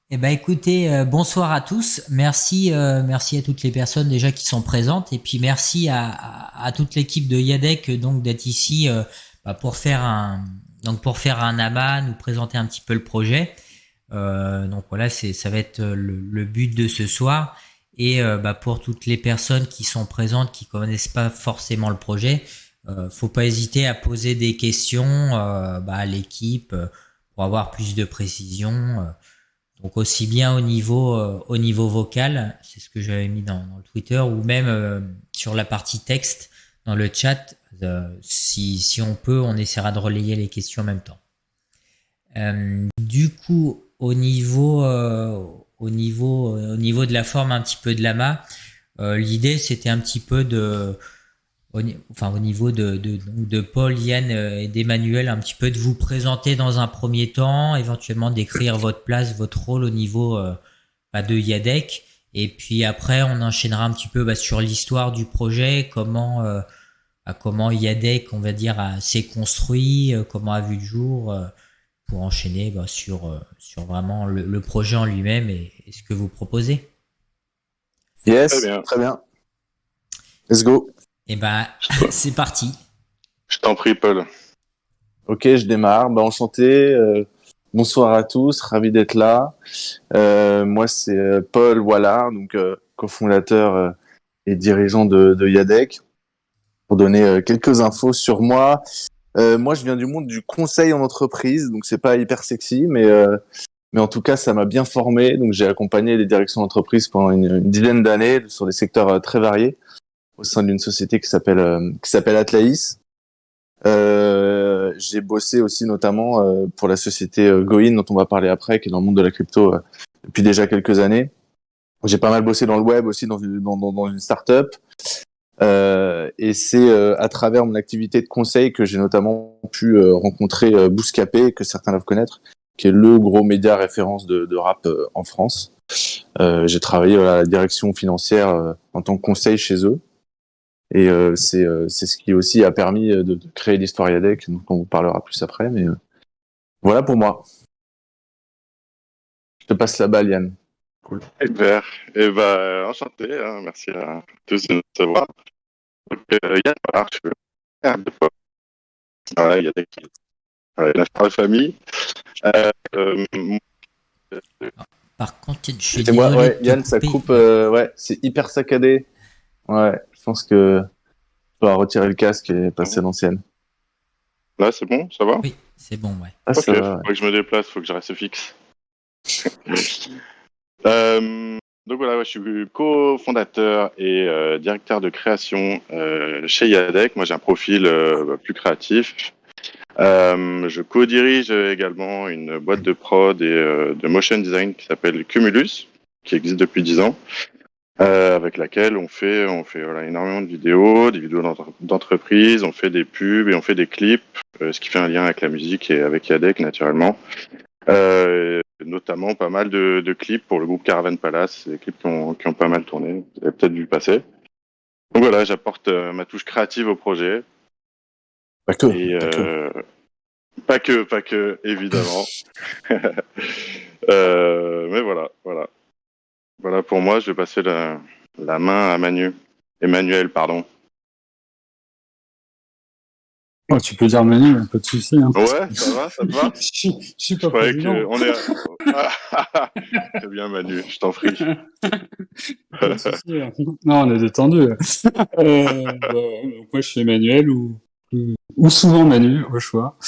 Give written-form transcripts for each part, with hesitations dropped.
Eh ben écoutez, bonsoir à tous. Merci, merci à toutes les personnes déjà qui sont présentes et puis merci à toute l'équipe de Yadec donc d'être ici pour faire pour faire un amas, nous présenter un petit peu le projet. Donc voilà, ça va être le but de ce soir. Et pour toutes les personnes qui sont présentes, qui connaissent pas forcément le projet, faut pas hésiter à poser des questions à l'équipe pour avoir plus de précision. Donc aussi bien au niveau vocal, c'est ce que j'avais mis dans le Twitter, ou même sur la partie texte dans le chat. Si on peut, on essaiera de relayer les questions en même temps. Du coup, au niveau de la forme un petit peu de l'amas, l'idée c'était un petit peu au niveau de Paul, Yann et d'Emmanuel, un petit peu de vous présenter dans un premier temps, éventuellement d'écrire votre place, votre rôle au niveau de Yadec. Et puis après, on enchaînera un petit peu sur l'histoire du projet, comment Yadec, on va dire, s'est construit, comment a vu le jour, pour enchaîner sur vraiment le projet en lui-même et ce que vous proposez. Très Yes, bien. très bien. Let's go. Et ben, c'est parti. Je t'en prie, Paul. Ok, je démarre. Enchanté. Bonsoir à tous, ravi d'être là. Moi, c'est Paul Wallard, donc cofondateur et dirigeant de Yadec. Pour donner quelques infos sur moi, moi, je viens du monde du conseil en entreprise, donc c'est pas hyper sexy, mais en tout cas, ça m'a bien formé. Donc, j'ai accompagné les directions d'entreprise pendant une dizaine d'années sur des secteurs très variés au sein d'une société qui s'appelle Atlaïs. J'ai bossé aussi notamment pour la société Goin dont on va parler après, qui est dans le monde de la crypto depuis déjà quelques années. J'ai pas mal bossé dans le web aussi, dans une start-up. Et c'est à travers mon activité de conseil que j'ai notamment pu rencontrer Bouscapé, que certains doivent connaître, qui est le gros média référence de rap en France. J'ai travaillé à la direction financière en tant que conseil chez eux. Et c'est ce qui aussi a permis de créer l'histoire Yadec, dont on vous parlera plus après. Mais voilà pour moi. Je te passe la balle, Yann. Cool. Super. Et enchanté. Merci à tous de nous recevoir. Donc, Yann, voilà, je suis un de Paul. Voilà, Yadec, la star de famille. Euh, Par contre, je suis C'est moi, désolé ouais, de te Yann, ça couper. coupe, ouais, c'est hyper saccadé. Ouais, je pense que je dois retirer le casque et passer à l'ancienne. Là, c'est bon, ça va? Oui, c'est bon, ouais. Ah, Ok, ça faut va, ouais. pas que je me déplace, faut que je reste fixe. Donc voilà, ouais, je suis cofondateur et directeur de création chez Yadec. Moi, j'ai un profil plus créatif. Je co-dirige également une boîte de prod et de motion design qui s'appelle Cumulus, qui existe depuis 10 ans, avec laquelle on fait voilà, énormément de vidéos, des vidéos d'entreprise, on fait des pubs et on fait des clips, ce qui fait un lien avec la musique et avec Yadec naturellement. Notamment pas mal de clips pour le groupe Caravan Palace, c'est des clips qui ont pas mal tourné, vous avez peut-être vu passer. Donc voilà, j'apporte ma touche créative au projet. Pas que, Et pas que. pas que, évidemment. Mais voilà pour moi. Je vais passer la main à Emmanuel, pardon. Oh, tu peux dire Manu, pas de souci. Hein. Ouais, ça te va? Je suis Je pas croyais président. qu'on est. Très bien, Manu, je t'en prie. Pas de souci. Hein. Non, on est détendu. Donc moi, je suis Emmanuel ou souvent Manu, au choix.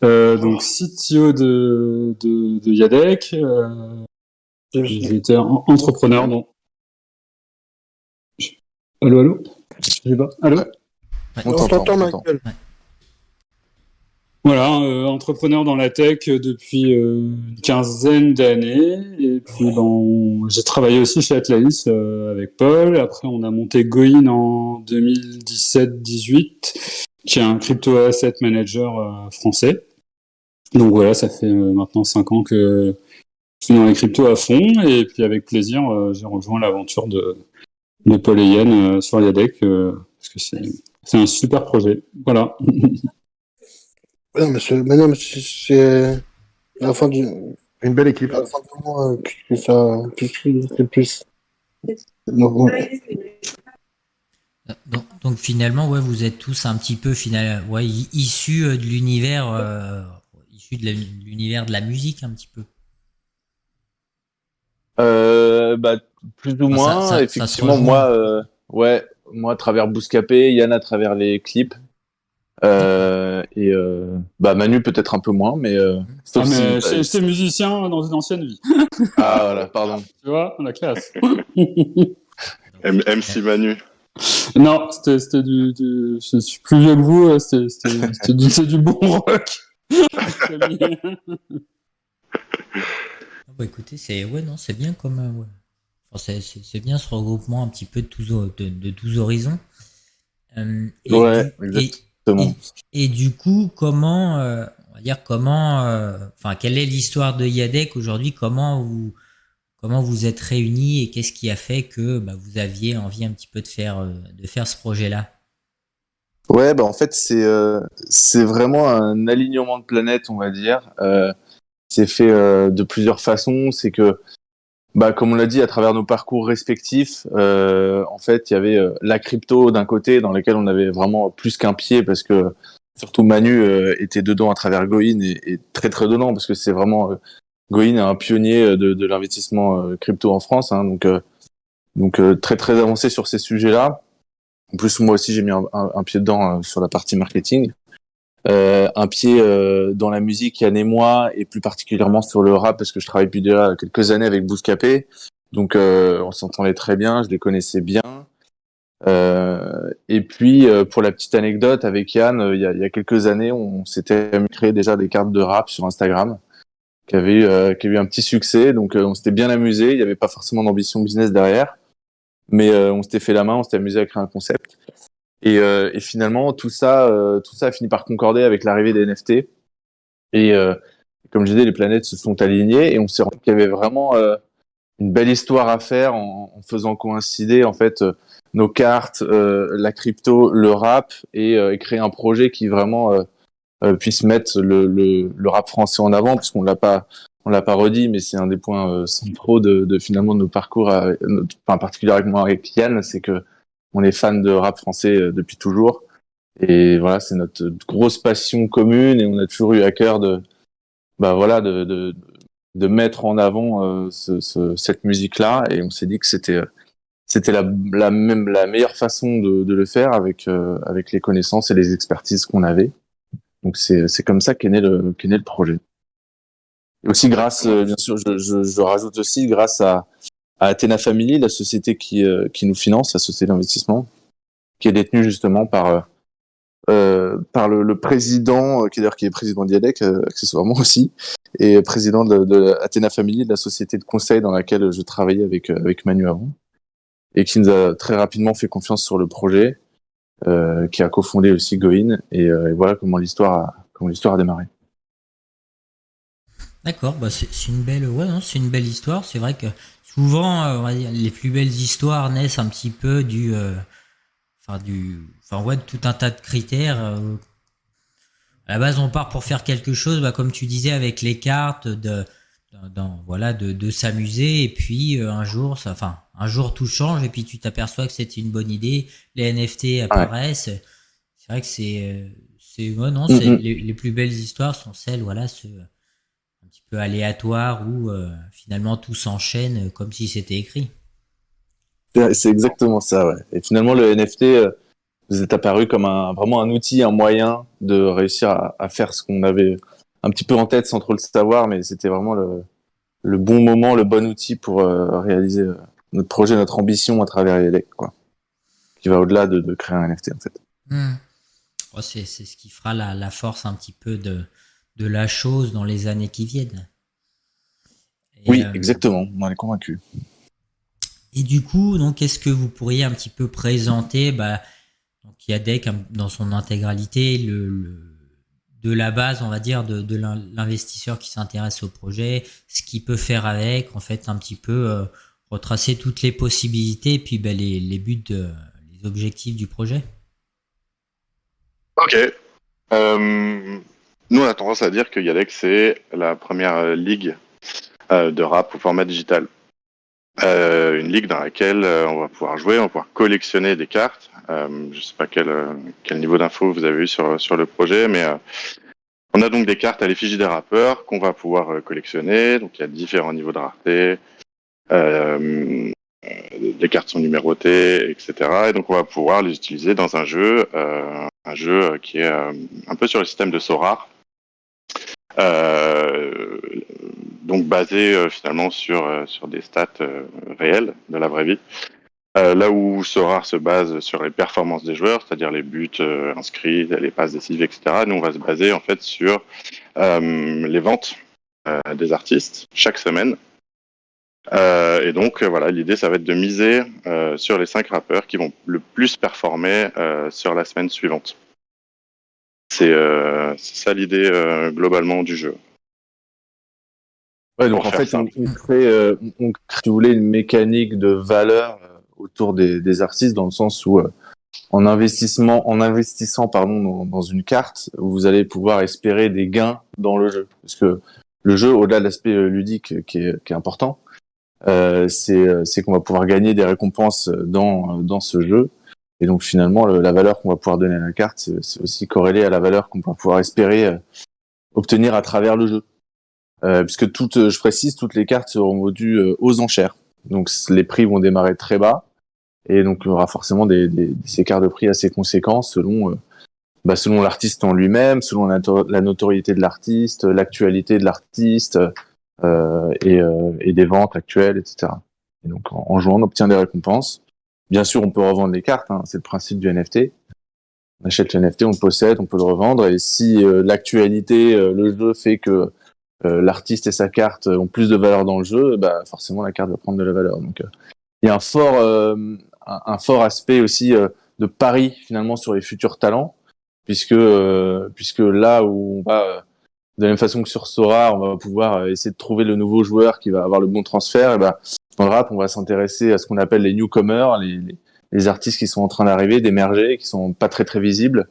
Donc CTO de Yadec. J'ai été entrepreneur dans. Allô, allô? Je sais pas. Allô? Ouais. On t'entend, Michael. Ouais. Voilà, entrepreneur dans la tech depuis une quinzaine d'années. Et puis, j'ai travaillé aussi chez Atlaïs avec Paul. Après, on a monté Goin en 2017-18, qui est un crypto asset manager français. Donc voilà, ça fait maintenant 5 ans que je suis dans les cryptos à fond. Et puis, avec plaisir, j'ai rejoint l'aventure de Paul et Yann sur Yadec, parce que c'est un super projet. Voilà. Non, mais c'est la fin du. Une belle équipe. Simplement, plus que ça, plus. Donc, ouais. Donc finalement, ouais, vous êtes tous un petit peu ouais, issus de l'univers, issus de l'univers de la musique un petit peu. Bah, plus ou Enfin, moins, ça se effectivement, rejoint. moi à travers Bouscapé, Yann à travers les clips, et bah Manu peut-être un peu moins, mais Ah, sauf si, mais j'étais musicien dans une ancienne vie. ah voilà, pardon. Tu vois, la classe. MC Manu. Non, c'était je suis plus vieux que vous, c'est du bon rock. Bah écoutez, c'est bien comme ouais. Enfin, c'est bien ce regroupement un petit peu de tous horizons. Ouais, Et, exactement. et du coup, on va dire enfin, quelle est l'histoire de Yadek aujourd'hui? Comment vous êtes réunis et qu'est-ce qui a fait que bah, vous aviez envie un petit peu de faire ce projet-là? Ouais, bah en fait c'est vraiment un alignement de planètes, on va dire. C'est fait de plusieurs façons. C'est que bah comme on l'a dit à travers nos parcours respectifs, en fait il y avait la crypto d'un côté dans lequel on avait vraiment plus qu'un pied parce que surtout Manu était dedans à travers Goin et très très dedans parce que c'est vraiment Goin est un pionnier de l'investissement crypto en France, hein, donc très très avancé sur ces sujets-là. En plus moi aussi j'ai mis un pied dedans sur la partie marketing. Un pied dans la musique, Yann et moi, et plus particulièrement sur le rap, parce que je travaille depuis déjà quelques années avec Bouscapé. Donc on s'entendait très bien, je les connaissais bien. Et puis pour la petite anecdote, avec Yann, il y a quelques années, on s'était créé déjà des cartes de rap sur Instagram, qui a eu un petit succès. Donc on s'était bien amusé, il n'y avait pas forcément d'ambition business derrière, mais on s'était fait la main, on s'était amusé à créer un concept. Et finalement, tout ça a fini par concorder avec l'arrivée des NFT. Et comme je disais, les planètes se sont alignées et on s'est rendu qu'il y avait vraiment une belle histoire à faire en faisant coïncider en fait nos cartes, la crypto, le rap et créer un projet qui vraiment puisse mettre le rap français en avant, parce on l'a pas redit, mais c'est un des points centraux de finalement de nos parcours, enfin particulièrement avec Yann, c'est que on est fan de rap français depuis toujours. Et voilà, c'est notre grosse passion commune et on a toujours eu à cœur bah voilà, de mettre en avant cette musique-là. Et on s'est dit que c'était la meilleure façon de le faire avec les connaissances et les expertises qu'on avait. Donc c'est comme ça qu'est né le projet. Et aussi grâce, bien sûr, je rajoute aussi grâce à Athena Family, la société qui nous finance, la société d'investissement, qui est détenue justement par le président, qui d'ailleurs qui est président d'IADEC, accessoirement aussi, et président de Athena Family, de la société de conseil dans laquelle je travaillais avec Manu avant, et qui nous a très rapidement fait confiance sur le projet, qui a cofondé aussi Goin, et voilà comment l'histoire a démarré. D'accord, bah c'est une belle, ouais, non, c'est une belle histoire. C'est vrai que souvent, on va dire, les plus belles histoires naissent un petit peu enfin ouais, de tout un tas de critères. À la base, on part pour faire quelque chose, bah, comme tu disais, avec les cartes, voilà, de s'amuser. Et puis un jour tout change et puis tu t'aperçois que c'était une bonne idée. Les NFT apparaissent. Ouais. C'est vrai que ouais, non, les plus belles histoires sont celles, voilà, un petit peu aléatoires où finalement tout s'enchaîne comme si c'était écrit. C'est exactement ça, ouais. Et finalement, le NFT vous est apparu comme vraiment un outil, un moyen de réussir à faire ce qu'on avait un petit peu en tête sans trop le savoir, mais c'était vraiment le bon moment, le bon outil pour réaliser notre projet, notre ambition à travers EDEC, quoi. Qui va au-delà de créer un NFT, en fait. Oh, c'est ce qui fera la force un petit peu de la chose dans les années qui viennent. Oui, exactement, on en est convaincu. Et du coup, donc, est-ce que vous pourriez un petit peu présenter, donc Yadec dans son intégralité, de la base, on va dire, de l'investisseur qui s'intéresse au projet, ce qu'il peut faire avec, en fait, un petit peu retracer toutes les possibilités et puis les buts, les objectifs du projet. Ok. Nous, on a tendance à dire que Yadec, c'est la première ligue de rap au format digital. Une ligue dans laquelle on va pouvoir jouer, on va pouvoir collectionner des cartes. Je sais pas quel niveau d'info vous avez eu sur le projet, mais on a donc des cartes à l'effigie des rappeurs qu'on va pouvoir collectionner. Donc il y a différents niveaux de rareté. Les cartes sont numérotées, etc. Et donc on va pouvoir les utiliser dans un jeu qui est un peu sur le système de Sorare. Donc basé finalement sur des stats réelles de la vraie vie. Là où Sorare se base sur les performances des joueurs, c'est-à-dire les buts inscrits, les passes décisives, etc. Nous, on va se baser en fait sur les ventes des artistes chaque semaine. Et donc voilà, l'idée, ça va être de miser sur les 5 rappeurs qui vont le plus performer sur la semaine suivante. C'est ça l'idée globalement du jeu. Ouais, donc Pour en faire fait, simple. on crée, si vous voulez, une mécanique de valeur autour des artistes, dans le sens où en investissant dans une carte, vous allez pouvoir espérer des gains dans le jeu, parce que le jeu, au-delà de l'aspect ludique qui est important, c'est qu'on va pouvoir gagner des récompenses dans ce jeu. Et donc finalement, la valeur qu'on va pouvoir donner à la carte, c'est aussi corrélé à la valeur qu'on va pouvoir espérer obtenir à travers le jeu. Puisque je précise, toutes les cartes seront vendues aux enchères. Donc les prix vont démarrer très bas, et donc il y aura forcément des écarts de prix assez conséquents selon l'artiste en lui-même, selon la notoriété de l'artiste, l'actualité de l'artiste, et des ventes actuelles, etc. Et donc en jouant, on obtient des récompenses. Bien sûr, on peut revendre les cartes, hein, c'est le principe du NFT. On achète le NFT, on le possède, on peut le revendre, et si l'actualité, le jeu fait que l'artiste et sa carte ont plus de valeur dans le jeu, bah forcément la carte va prendre de la valeur. Donc il y a un fort aspect aussi de pari finalement sur les futurs talents, puisque là où on va de la même façon que sur Sora, on va pouvoir essayer de trouver le nouveau joueur qui va avoir le bon transfert. Et ben dans le rap, on va s'intéresser à ce qu'on appelle les newcomers, les artistes qui sont en train d'arriver, d'émerger, qui sont pas très très visibles,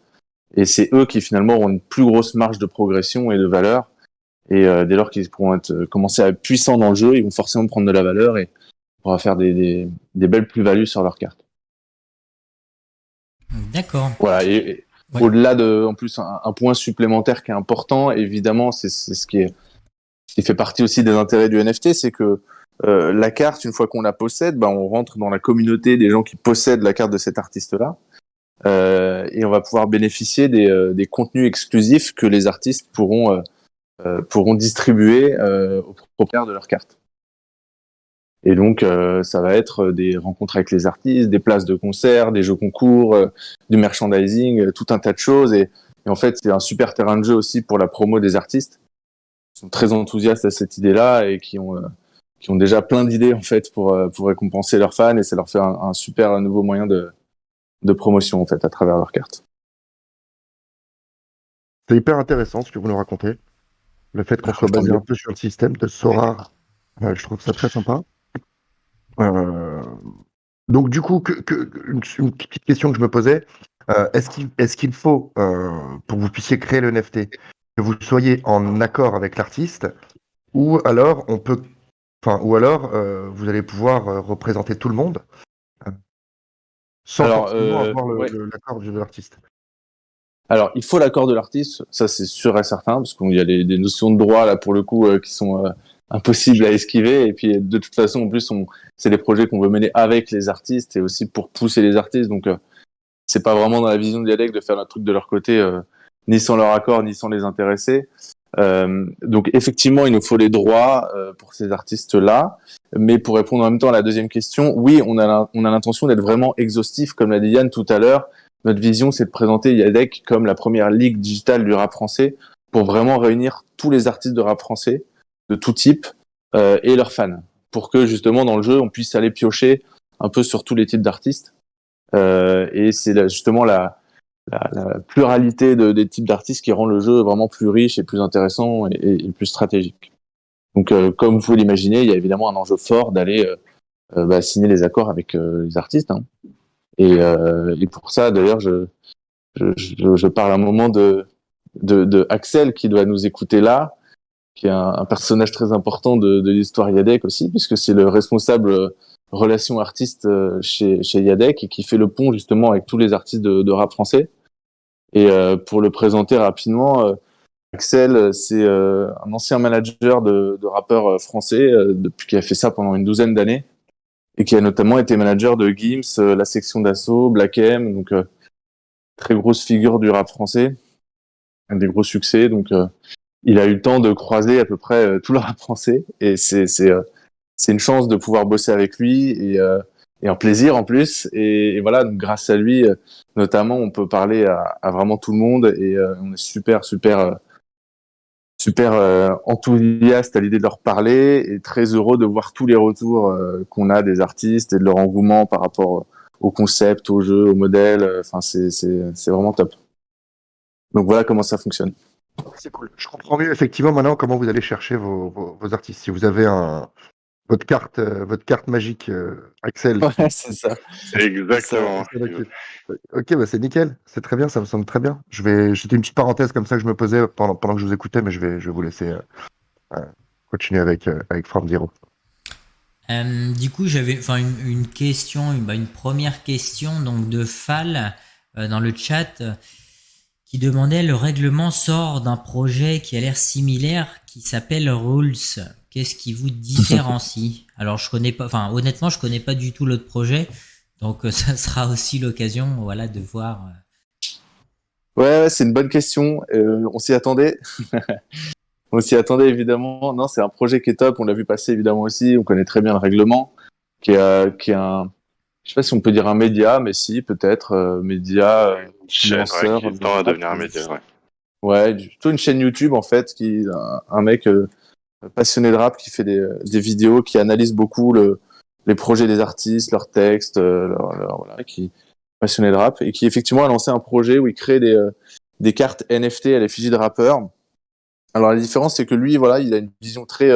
et c'est eux qui finalement auront une plus grosse marge de progression et de valeur. Et dès lors qu'ils pourront commencer à être puissants dans le jeu, ils vont forcément prendre de la valeur et on pourra faire des belles plus-values sur leur carte. D'accord. Voilà. Et Ouais. au-delà de, en plus, un point supplémentaire qui est important, évidemment, c'est ce qui fait partie aussi des intérêts du NFT, c'est que la carte, une fois qu'on la possède, ben on rentre dans la communauté des gens qui possèdent la carte de cet artiste-là, et on va pouvoir bénéficier des contenus exclusifs que les artistes pourront distribuer aux propriétaires de leur carte. Et donc, ça va être des rencontres avec les artistes, des places de concert, des jeux concours, du merchandising, tout un tas de choses. Et en fait, c'est un super terrain de jeu aussi pour la promo des artistes. Ils sont très enthousiastes à cette idée-là et qui ont déjà plein d'idées en fait pour récompenser leurs fans, et ça leur fait un super nouveau moyen de promotion en fait à travers leur carte. C'est hyper intéressant ce que vous nous racontez. Le fait qu'on soit basé un peu sur le système de Sora, je trouve ça très sympa. Donc du coup, une petite question que je me posais, est-ce qu'il faut, pour que vous puissiez créer le NFT, que vous soyez en accord avec l'artiste, ou alors vous allez pouvoir représenter tout le monde sans forcément avoir l'accord de l'artiste? Alors, il faut l'accord de l'artiste, ça c'est sûr et certain, parce qu'il y a des notions de droit là pour le coup qui sont impossibles à esquiver. Et puis de toute façon, en plus, c'est des projets qu'on veut mener avec les artistes et aussi pour pousser les artistes. Donc, c'est pas vraiment dans la vision d'IADEC de faire un truc de leur côté, ni sans leur accord, ni sans les intéresser. Donc, effectivement, il nous faut les droits pour ces artistes-là. Mais pour répondre en même temps à la deuxième question, oui, on a l'intention d'être vraiment exhaustif, comme l'a dit Yann tout à l'heure. Notre vision, c'est de présenter IADEC comme la première ligue digitale du rap français pour vraiment réunir tous les artistes de rap français de tout type et leurs fans, pour que justement dans le jeu, on puisse aller piocher un peu sur tous les types d'artistes. Et c'est justement la pluralité des types d'artistes qui rend le jeu vraiment plus riche et plus intéressant et plus stratégique. Donc, comme vous pouvez l'imaginer, il y a évidemment un enjeu fort d'aller signer les accords avec les artistes. Hein. Et pour ça, d'ailleurs, je parle un moment de Axel qui doit nous écouter là. qui est un personnage très important de l'histoire Yadec aussi, puisque c'est le responsable relations artistes chez Yadec et qui fait le pont justement avec tous les artistes de rap français. Et pour le présenter rapidement, Axel, c'est un ancien manager de rappeurs français depuis qui a fait ça pendant une douzaine d'années et qui a notamment été manager de Gims, la section d'assaut, Black M, donc très grosse figure du rap français, un des gros succès. Donc il a eu le temps de croiser à peu près tout le rap français et c'est une chance de pouvoir bosser avec lui et un plaisir en plus. Et voilà, donc grâce à lui, notamment, on peut parler à vraiment tout le monde et on est super enthousiaste à l'idée de leur parler et très heureux de voir tous les retours qu'on a des artistes et de leur engouement par rapport au concept, au jeu, au modèle. Enfin, c'est vraiment top. Donc voilà comment ça fonctionne. C'est cool. Je comprends mieux effectivement maintenant comment vous allez chercher vos artistes. Si vous avez votre carte magique, Axel. Ouais, c'est ça. Exactement. Ok, bah c'est nickel, c'est très bien, ça me semble très bien. C'était une petite parenthèse comme ça que je me posais pendant que je vous écoutais, mais je vais vous laisser continuer avec From Zero. Du coup, j'avais une question, une première question donc de Fall dans le chat qui demandait le règlement sort d'un projet qui a l'air similaire qui s'appelle Rules. Qu'est-ce qui vous différencie? Alors je connais pas, honnêtement je connais pas du tout l'autre projet, donc ça sera aussi l'occasion voilà de voir. Ouais, c'est une bonne question. On s'y attendait. On s'y attendait évidemment. Non, c'est un projet qui est top. On l'a vu passer évidemment aussi. On connaît très bien le règlement, qui est un, je sais pas si on peut dire un média, mais si peut-être média, Chaîne, influenceur. qui tend à devenir un média, ouais. Ouais, plutôt une chaîne YouTube en fait, qui un mec passionné de rap qui fait des vidéos, qui analyse beaucoup les projets des artistes, leurs textes, voilà, qui est passionné de rap et qui effectivement a lancé un projet où il crée des cartes NFT à l'effigie de rappeurs. Alors la différence, c'est que lui, voilà, il a une vision très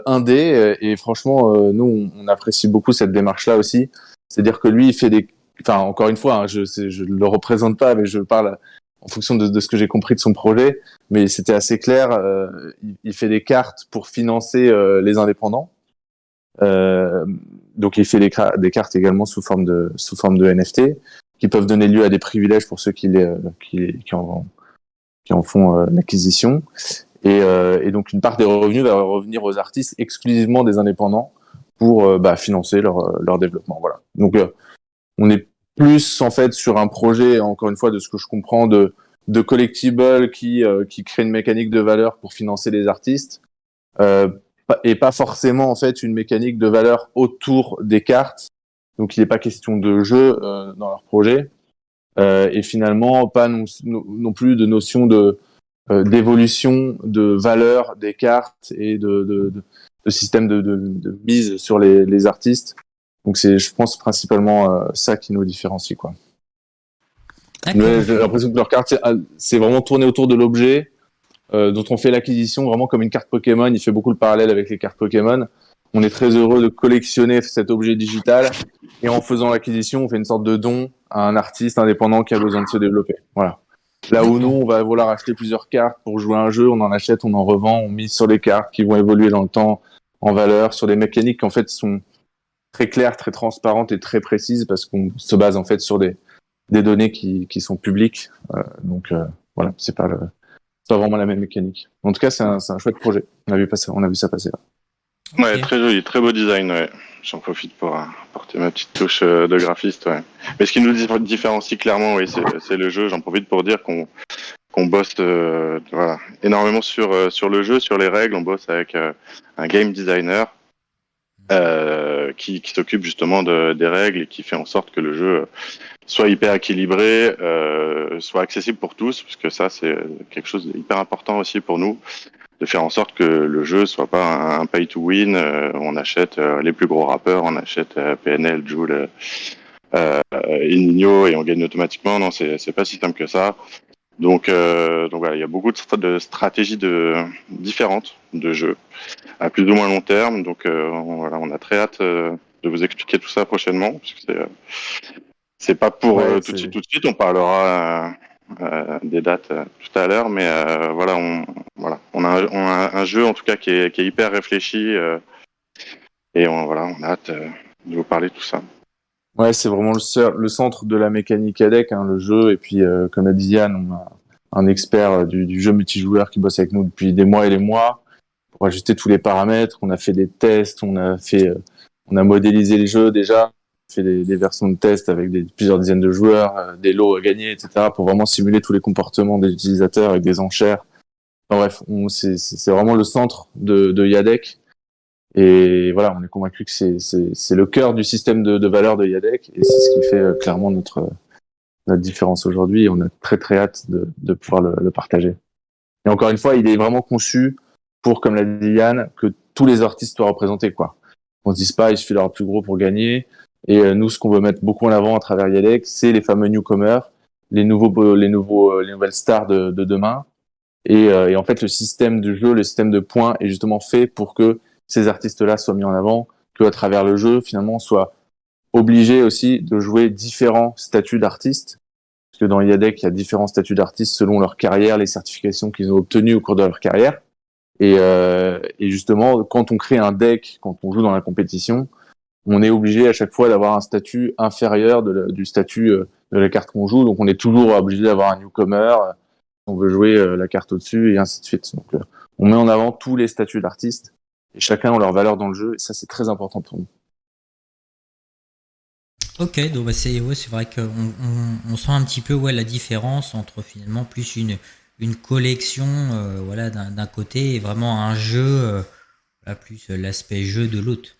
indé et franchement, nous, on apprécie beaucoup cette démarche-là aussi. C'est-à-dire que lui, il fait enfin, encore une fois, hein, je le représente pas, mais je parle en fonction de ce que j'ai compris de son projet. Mais c'était assez clair. Il fait des cartes pour financer les indépendants. Donc, il fait des cartes également sous forme de NFT qui peuvent donner lieu à des privilèges pour ceux qui en font l'acquisition. Et donc une part des revenus va revenir aux artistes exclusivement des indépendants pour financer leur développement. Voilà. Donc on est plus en fait sur un projet, encore une fois de ce que je comprends, de collectible qui crée une mécanique de valeur pour financer les artistes et pas forcément en fait une mécanique de valeur autour des cartes. Donc il n'est pas question de jeu dans leur projet et finalement pas non plus de notion d'évolution de valeur des cartes et de système de mise sur les artistes. Donc c'est, je pense, principalement ça qui nous différencie, quoi. Mais j'ai l'impression que leur carte, c'est vraiment tourné autour de l'objet dont on fait l'acquisition, vraiment comme une carte Pokémon. Il fait beaucoup le parallèle avec les cartes Pokémon. On est très heureux de collectionner cet objet digital et en faisant l'acquisition, on fait une sorte de don à un artiste indépendant qui a besoin de se développer. Voilà. Là où nous, on va vouloir acheter plusieurs cartes pour jouer à un jeu, on en achète, on en revend, on mise sur les cartes qui vont évoluer dans le temps en valeur, sur des mécaniques qui en fait sont très claires, très transparentes et très précises parce qu'on se base en fait sur des données qui sont publiques. Donc voilà, c'est pas vraiment la même mécanique. En tout cas, c'est un chouette projet. On a vu ça passer là. Ouais, Okay. très joli, très beau design, ouais. J'en profite pour apporter ma petite touche de graphiste, ouais. Mais ce qui nous différencie clairement, oui, c'est le jeu. J'en profite pour dire qu'on bosse voilà, énormément sur le jeu, sur les règles. On bosse avec un game designer qui s'occupe justement des règles et qui fait en sorte que le jeu soit hyper équilibré, soit accessible pour tous, parce que ça, c'est quelque chose d'hyper important aussi pour nous, de faire en sorte que le jeu soit pas un pay to win. On achète les plus gros rappeurs, on achète PNL, Jul, Nino et on gagne automatiquement. Non, c'est pas si simple que ça. Donc voilà, il y a beaucoup de stratégies différentes de jeu à plus ou moins long terme. Donc voilà, on a très hâte de vous expliquer tout ça prochainement, parce que c'est pas pour tout de suite. On parlera des dates tout à l'heure, mais voilà, on a un jeu en tout cas qui est hyper réfléchi et voilà, on a hâte de vous parler de tout ça. Ouais, c'est vraiment le centre de la mécanique ADEC, hein, le jeu. Et puis, comme a dit Yann, on a un expert du jeu multijoueur qui bosse avec nous depuis des mois et des mois pour ajuster tous les paramètres. On a fait des tests, on a modélisé les jeux déjà, fait des versions de tests avec plusieurs dizaines de joueurs, des lots à gagner, etc. pour vraiment simuler tous les comportements des utilisateurs avec des enchères. Enfin, bref, c'est vraiment le centre de Yadec. Et voilà, on est convaincu que c'est le cœur du système de valeur de Yadec et c'est ce qui fait clairement notre différence aujourd'hui. Et on a très très hâte de pouvoir le partager. Et encore une fois, il est vraiment conçu pour, comme l'a dit Yann, que tous les artistes soient représentés, quoi. On se dise pas, il suffit d'avoir plus gros pour gagner. Et nous, ce qu'on veut mettre beaucoup en avant à travers Yadec, c'est les fameux newcomers, les nouvelles stars de demain. Et en fait, le système de jeu, le système de points est justement fait pour que ces artistes-là soient mis en avant, que à travers le jeu, finalement, on soit obligé aussi de jouer différents statuts d'artistes. Parce que dans Yadec, il y a différents statuts d'artistes selon leur carrière, les certifications qu'ils ont obtenues au cours de leur carrière. Et justement, quand on crée un deck, quand on joue dans la compétition, on est obligé à chaque fois d'avoir un statut inférieur du statut de la carte qu'on joue. Donc on est toujours obligé d'avoir un newcomer, on veut jouer la carte au-dessus et ainsi de suite. Donc on met en avant tous les statuts d'artistes et chacun ont leur valeur dans le jeu et ça c'est très important pour nous. Ok, donc c'est vrai qu'on on sent un petit peu la différence entre finalement plus une collection voilà d'un côté et vraiment un jeu plus l'aspect jeu de l'autre.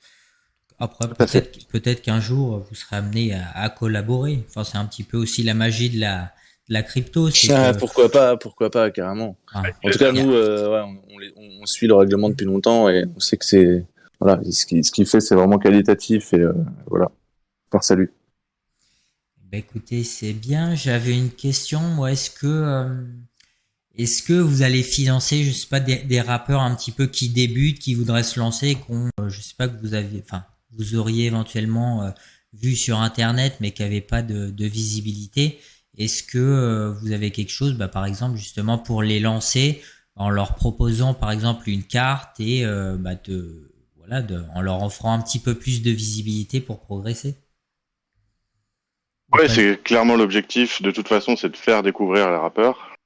Après peut-être qu'un jour vous serez amené à collaborer. Enfin c'est un petit peu aussi la magie de la crypto. Pourquoi pas, carrément. Ah, En tout cas, nous, on suit le règlement depuis longtemps et on sait que c'est voilà, ce qu'il fait, c'est vraiment qualitatif et voilà. Par salut. bah écoutez, c'est bien. J'avais une question. Moi, est-ce que vous allez financer, je sais pas, des rappeurs un petit peu qui débutent, qui voudraient se lancer, je sais pas que vous auriez éventuellement vu sur Internet, mais qui n'avaient pas de visibilité. Est-ce que vous avez quelque chose, par exemple, justement, pour les lancer, en leur proposant, par exemple, une carte et en leur offrant un petit peu plus de visibilité pour progresser? Ouais, c'est clairement l'objectif. De toute façon, c'est de faire découvrir les rappeurs.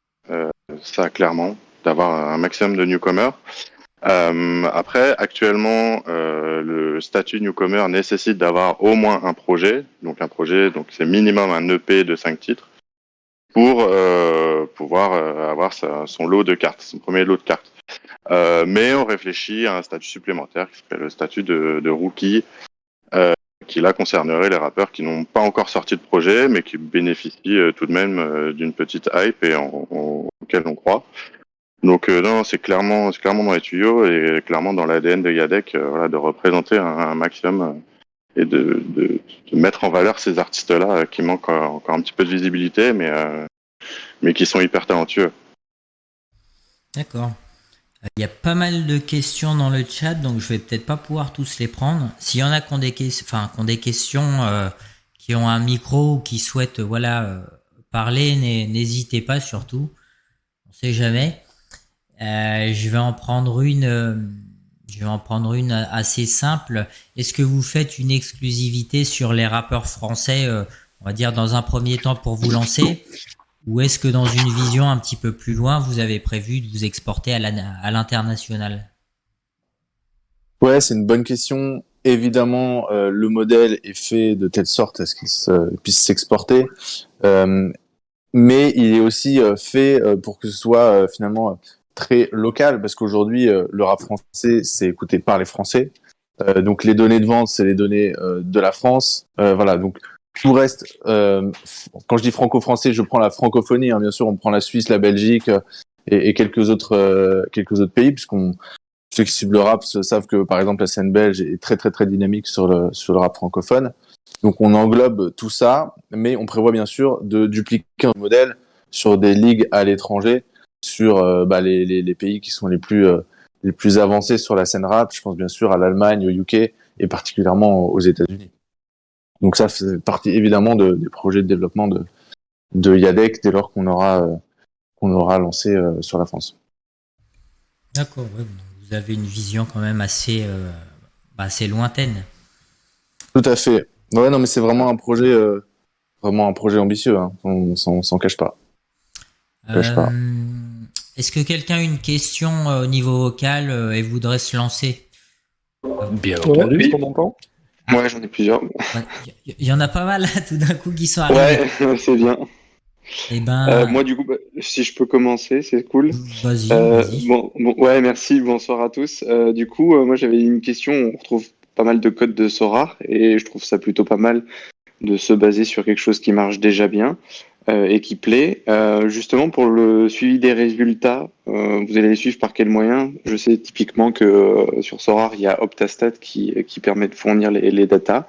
Ça, clairement, d'avoir un maximum de newcomers. Après, actuellement, le statut newcomer nécessite d'avoir au moins un projet. Donc un projet, donc c'est minimum un EP de 5 titres pour pouvoir avoir son lot de cartes, son premier lot de cartes. Mais on réfléchit à un statut supplémentaire qui serait le statut de rookie, qui là concernerait les rappeurs qui n'ont pas encore sorti de projet, mais qui bénéficient tout de même d'une petite hype et auquel on croit. Donc non, c'est clairement dans les tuyaux et clairement dans l'ADN de Yadec, voilà, de représenter un maximum et de mettre en valeur ces artistes-là qui manquent encore un petit peu de visibilité, mais qui sont hyper talentueux. D'accord. Il y a pas mal de questions dans le chat, donc je vais peut-être pas pouvoir tous les prendre. S'il y en a qui ont des questions, qui ont un micro ou qui souhaitent parler, n'hésitez pas surtout. On sait jamais. Je vais en prendre une assez simple. Est-ce que vous faites une exclusivité sur les rappeurs français, on va dire dans un premier temps pour vous lancer? Ou est-ce que dans une vision un petit peu plus loin, vous avez prévu de vous exporter à l'international? Ouais, c'est une bonne question. Évidemment, le modèle est fait de telle sorte à ce qu'il puisse s'exporter, mais il est aussi fait pour que ce soit finalement très local, parce qu'aujourd'hui, le rap français, c'est écouté par les Français. Donc les données de vente, c'est les données de la France. Voilà, donc tout reste. Quand je dis franco-français, je prends la francophonie. Hein, bien sûr, on prend la Suisse, la Belgique et quelques autres pays, puisqu'on ceux qui suivent le rap savent que par exemple la scène belge est très très très dynamique sur le rap francophone. Donc on englobe tout ça, mais on prévoit bien sûr de dupliquer un modèle sur des ligues à l'étranger, sur les pays qui sont les plus avancés sur la scène rap. Je pense bien sûr à l'Allemagne, au UK et particulièrement aux États-Unis. Donc ça fait partie évidemment des projets de développement de de Yadec dès lors qu'on aura lancé sur la France. D'accord, ouais, donc vous avez une vision quand même assez lointaine. Tout à fait. Ouais, non, mais c'est vraiment un projet ambitieux. Hein. On s'en cache pas. Cache pas. Est-ce que quelqu'un a une question au niveau vocal et voudrait se lancer? Bien Ouais, entendu. je t'entends. Ouais, j'en ai plusieurs. Il y en a pas mal là, tout d'un coup qui sont arrivés. Ouais, c'est bien. Eh ben, Moi, du coup, si je peux commencer, c'est cool. vas-y. Ouais, merci. Bonsoir à tous. Du coup, moi, j'avais une question. On retrouve pas mal de codes de Sora et je trouve ça plutôt pas mal de se baser sur quelque chose qui marche déjà bien et qui plaît. Justement, pour le suivi des résultats, vous allez les suivre par quels moyens? Je sais typiquement que sur Sora, il y a Optastat qui permet de fournir les datas.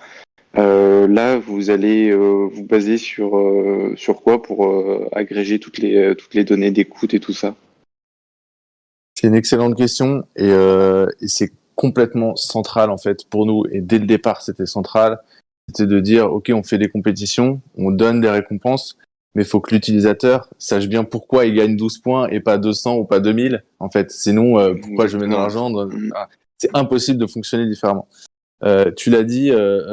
Là, vous allez vous baser sur quoi pour agréger toutes les données d'écoute et tout ça? C'est une excellente question et c'est complètement central en fait pour nous. Et dès le départ, c'était central. C'était de dire, ok, on fait des compétitions, on donne des récompenses, mais il faut que l'utilisateur sache bien pourquoi il gagne 12 points et pas 200 ou pas 2000. En fait, sinon, pourquoi je mets de l'argent c'est impossible de fonctionner différemment. Tu l'as dit,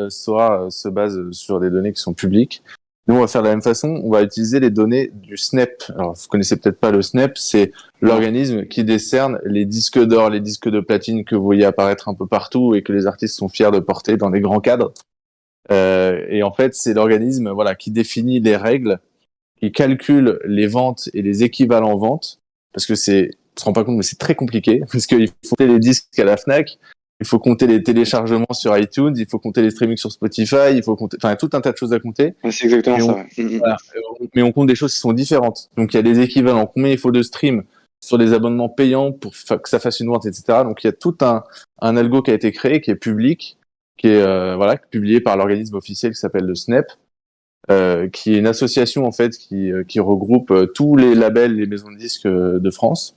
Sora se base sur des données qui sont publiques. Nous, on va faire de la même façon. On va utiliser les données du SNEP. Alors, vous connaissez peut-être pas le SNEP, c'est l'organisme qui décerne les disques d'or, les disques de platine que vous voyez apparaître un peu partout et que les artistes sont fiers de porter dans les grands cadres. Et en fait, c'est l'organisme, voilà, qui définit les règles, qui calcule les ventes et les équivalents ventes, parce que on se rend pas compte, mais c'est très compliqué, parce qu'il faut compter les disques à la Fnac, il faut compter les téléchargements sur iTunes, il faut compter les streamings sur Spotify, il faut compter, enfin, tout un tas de choses à compter. Ouais, c'est exactement Et ça. Ouais. voilà, mais on compte des choses qui sont différentes. Donc, il y a des équivalents. Combien il faut de streams sur des abonnements payants pour que ça fasse une vente, etc. Donc, il y a tout un algo qui a été créé, qui est public, qui est publié par l'organisme officiel qui s'appelle le SNEP, qui est une association en fait qui regroupe tous les labels, les maisons de disques de France,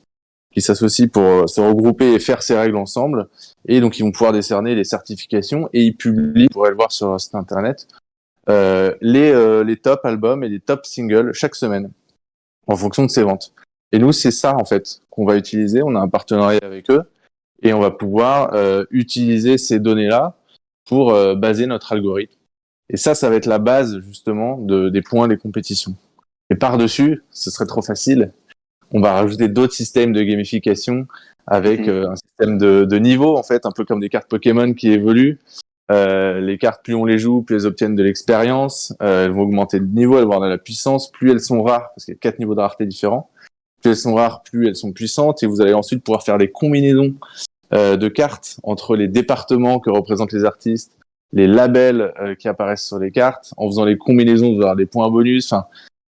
qui s'associent pour se regrouper et faire ces règles ensemble. Et donc ils vont pouvoir décerner les certifications et ils publient, vous pourrez le voir sur leur site internet, les top albums et les top singles chaque semaine en fonction de ses ventes. Et nous c'est ça en fait qu'on va utiliser. On a un partenariat avec eux et on va pouvoir utiliser ces données-là pour baser notre algorithme. Et ça va être la base justement des points des compétitions. Et par-dessus, ce serait trop facile, on va rajouter d'autres systèmes de gamification avec un système de niveau en fait, un peu comme des cartes Pokémon qui évoluent. Les cartes, plus on les joue, plus elles obtiennent de l'expérience, elles vont augmenter de niveau, elles vont avoir de la puissance, plus elles sont rares, parce qu'il y a 4 niveaux de rareté différents. Plus elles sont rares, plus elles sont puissantes, et vous allez ensuite pouvoir faire des combinaisons de cartes entre les départements que représentent les artistes, les labels qui apparaissent sur les cartes. En faisant les combinaisons, vous allez avoir des points bonus. Enfin,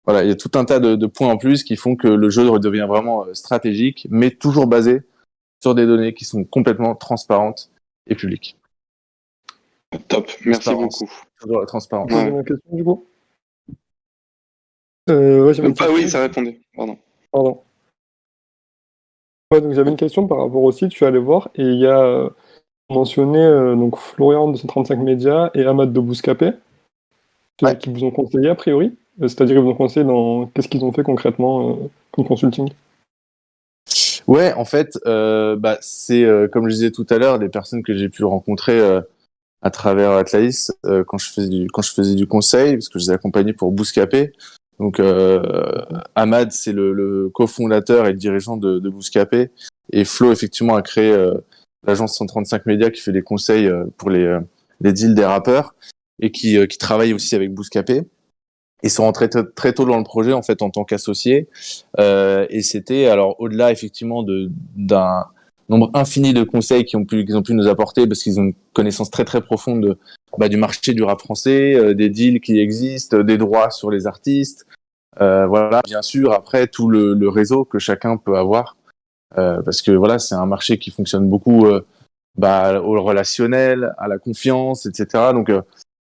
voilà, il y a tout un tas de points en plus qui font que le jeu devient vraiment stratégique, mais toujours basé sur des données qui sont complètement transparentes et publiques. Top, merci beaucoup. Toujours la transparence. Vous avez une question du coup? Ouais, j'avais une question. Oui, ça répondait. Pardon. Ouais, donc j'avais une question par rapport au site, je suis allé voir, et il y a mentionné donc Florian de 135 Médias et Ahmad de Bouscapé, qui vous ont conseillé a priori. C'est-à-dire, ils vous ont conseillé dans qu'est-ce qu'ils ont fait concrètement comme consulting? Ouais, en fait, c'est comme je disais tout à l'heure, des personnes que j'ai pu rencontrer à travers Atlaïs quand je faisais du conseil, parce que je les ai accompagnés pour Bouscapé. Donc Ahmad, c'est le cofondateur et le dirigeant de Bouscapé, et Flo effectivement a créé l'agence 135 Médias qui fait des conseils pour les deals des rappeurs et qui travaille aussi avec Bouscapé. Ils sont rentrés très tôt dans le projet en fait en tant qu'associés et c'était alors au-delà effectivement d'un nombre infini de conseils qu'ils ont pu nous apporter parce qu'ils ont une connaissance très très profonde du marché du rap français, des deals qui existent, des droits sur les artistes, voilà, bien sûr après tout le réseau que chacun peut avoir parce que voilà, c'est un marché qui fonctionne beaucoup au relationnel, à la confiance, etc. Donc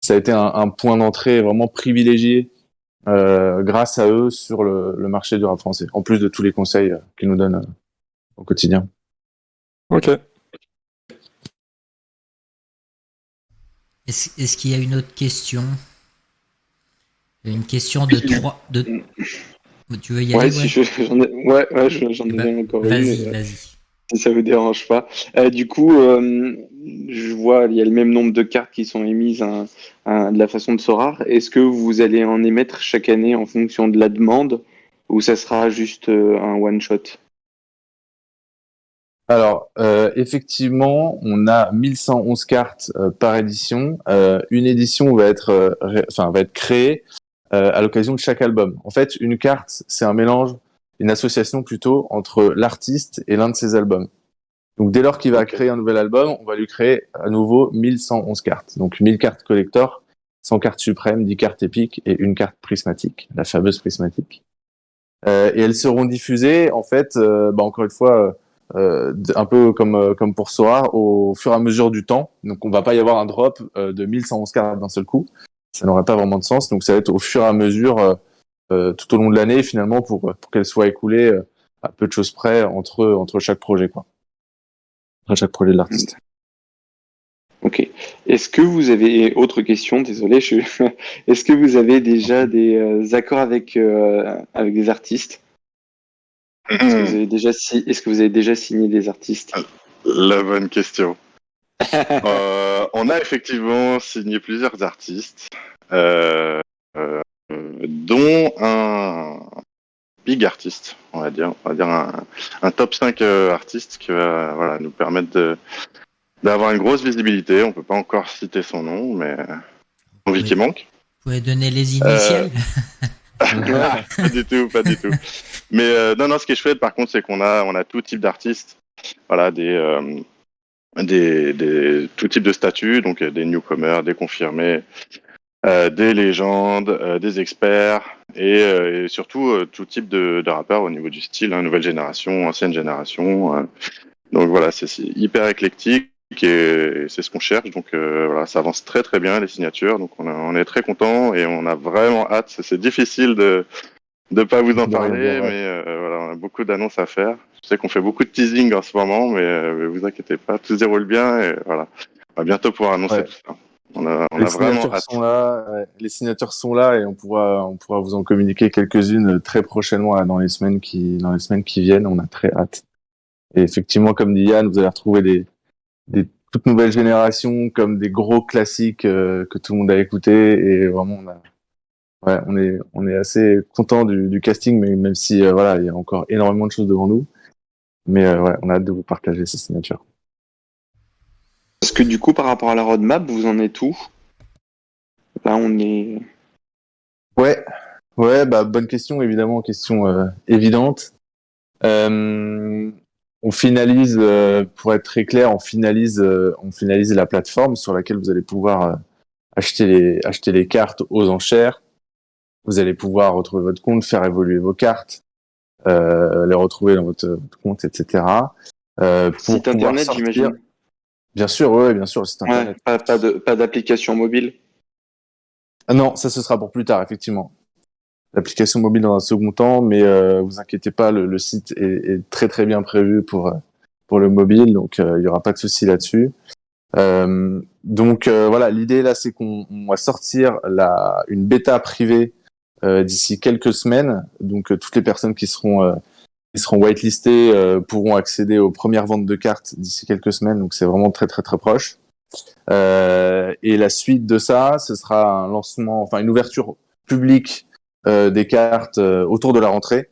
ça a été un point d'entrée vraiment privilégié grâce à eux sur le marché du rap français, en plus de tous les conseils qu'ils nous donnent au quotidien. Ok. Est-ce qu'il y a une autre question? Une question de 3. Tu veux y aller? Ouais, si j'en ai, j'en ai Bah, bien encore une. vas-y. Si ça vous dérange pas. Du coup, je vois, il y a le même nombre de cartes qui sont émises de la façon de Sorare. Est-ce que vous allez en émettre chaque année en fonction de la demande ou ça sera juste un one-shot? Alors, effectivement, on a 1111 cartes par édition. Une édition va être, va être créée à l'occasion de chaque album. En fait, une carte, c'est un mélange, une association plutôt entre l'artiste et l'un de ses albums. Donc, dès lors qu'il va créer un nouvel album, on va lui créer à nouveau 1111 cartes. Donc, 1000 cartes collector, 100 cartes suprêmes, 10 cartes épiques et une carte prismatique, la fameuse prismatique. Et elles seront diffusées, en fait, encore une fois, un peu comme pour Sora, au fur et à mesure du temps. Donc, on va pas y avoir un drop de 1111 cartes d'un seul coup. Ça n'aurait pas vraiment de sens. Donc, ça va être au fur et à mesure tout au long de l'année, finalement, pour qu'elles soient écoulées à peu de choses près entre chaque projet, quoi. Entre chaque projet de l'artiste. Ok. Est-ce que vous avez, autre question, désolé, est-ce que vous avez déjà des accords avec des artistes? Est-ce que vous avez déjà signé des artistes? La bonne question. On a effectivement signé plusieurs artistes, dont un big artiste, on va dire un top 5 artiste qui va voilà, nous permettre d'avoir une grosse visibilité. On peut pas encore citer son nom, mais envie qui manque. Vous pouvez donner les initiales? Pas du tout. Mais non, ce qui est chouette, par contre, c'est qu'on a tout type d'artistes. Voilà, tout type de statuts, donc des newcomers, des confirmés, des légendes, des experts et surtout tout type de rappeurs au niveau du style, nouvelle génération, ancienne génération. Donc voilà, c'est hyper éclectique et c'est ce qu'on cherche. Donc voilà, ça avance très très bien les signatures. Donc on est très content et on a vraiment hâte. C'est difficile de pas vous en parler, mais voilà, on a beaucoup d'annonces à faire. Je sais qu'on fait beaucoup de teasing en ce moment, mais vous inquiétez pas, tout se déroule bien et voilà. On va bientôt pouvoir annoncer tout ça. On a vraiment hâte. Les signatures sont là et on pourra vous en communiquer quelques-unes très prochainement là, dans les semaines qui viennent. On a très hâte. Et effectivement, comme dit Yann, vous allez retrouver des toutes nouvelles générations comme des gros classiques que tout le monde a écouté et vraiment on est assez content du casting, mais même si voilà, il y a encore énormément de choses devant nous. Mais on a hâte de vous partager ces signatures. Est-ce que du coup, par rapport à la roadmap, vous en êtes où? Là, on est... Ouais, bonne question, évidemment, question évidente. On finalise, pour être très clair, on finalise la plateforme sur laquelle vous allez pouvoir acheter les cartes aux enchères. Vous allez pouvoir retrouver votre compte, faire évoluer vos cartes, les retrouver dans votre compte, etc. Site internet, j'imagine. Bien sûr, bien sûr, le site internet. Pas d'application mobile. Ah non, ça ce sera pour plus tard, effectivement. L'application mobile dans un second temps, mais vous inquiétez pas, le site est très très bien prévu pour le mobile, donc il y aura pas de souci là-dessus. Donc voilà, l'idée là, c'est qu'on va sortir une bêta privée d'ici quelques semaines. Donc toutes les personnes qui seront whitelistées pourront accéder aux premières ventes de cartes d'ici quelques semaines. Donc c'est vraiment très très très proche. Et la suite de ça, ce sera un lancement, enfin une ouverture publique des cartes autour de la rentrée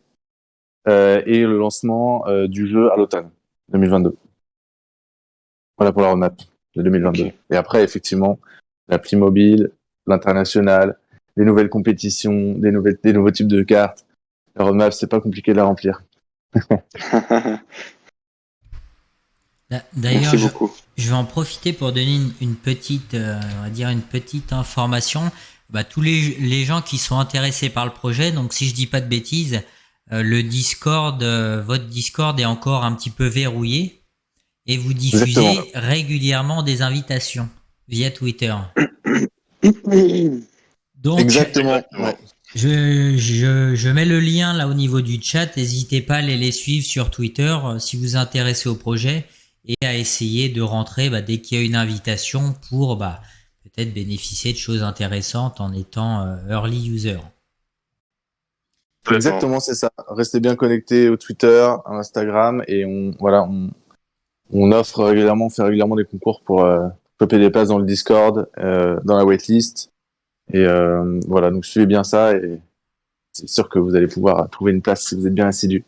et le lancement du jeu à l'automne 2022. Voilà pour la roadmap de 2022. Okay. Et après, effectivement, l'appli mobile, l'international, les nouvelles compétitions, des nouveaux types de cartes. La roadmap, c'est pas compliqué de la remplir. D'ailleurs, je vais en profiter pour donner une petite, on va dire une petite information. Tous les gens qui sont intéressés par le projet, donc si je dis pas de bêtises, le Discord, votre Discord est encore un petit peu verrouillé et vous diffusez régulièrement des invitations via Twitter. Donc, exactement. Je mets le lien là au niveau du chat. N'hésitez pas à les suivre sur Twitter si vous vous intéressez au projet et à essayer de rentrer dès qu'il y a une invitation pour peut-être bénéficier de choses intéressantes en étant early user. Exactement, c'est ça. Restez bien connectés au Twitter, à Instagram, et on offre régulièrement, on fait régulièrement des concours pour choper des places dans le Discord, dans la waitlist. Et voilà, donc suivez bien ça et c'est sûr que vous allez pouvoir trouver une place si vous êtes bien assidu.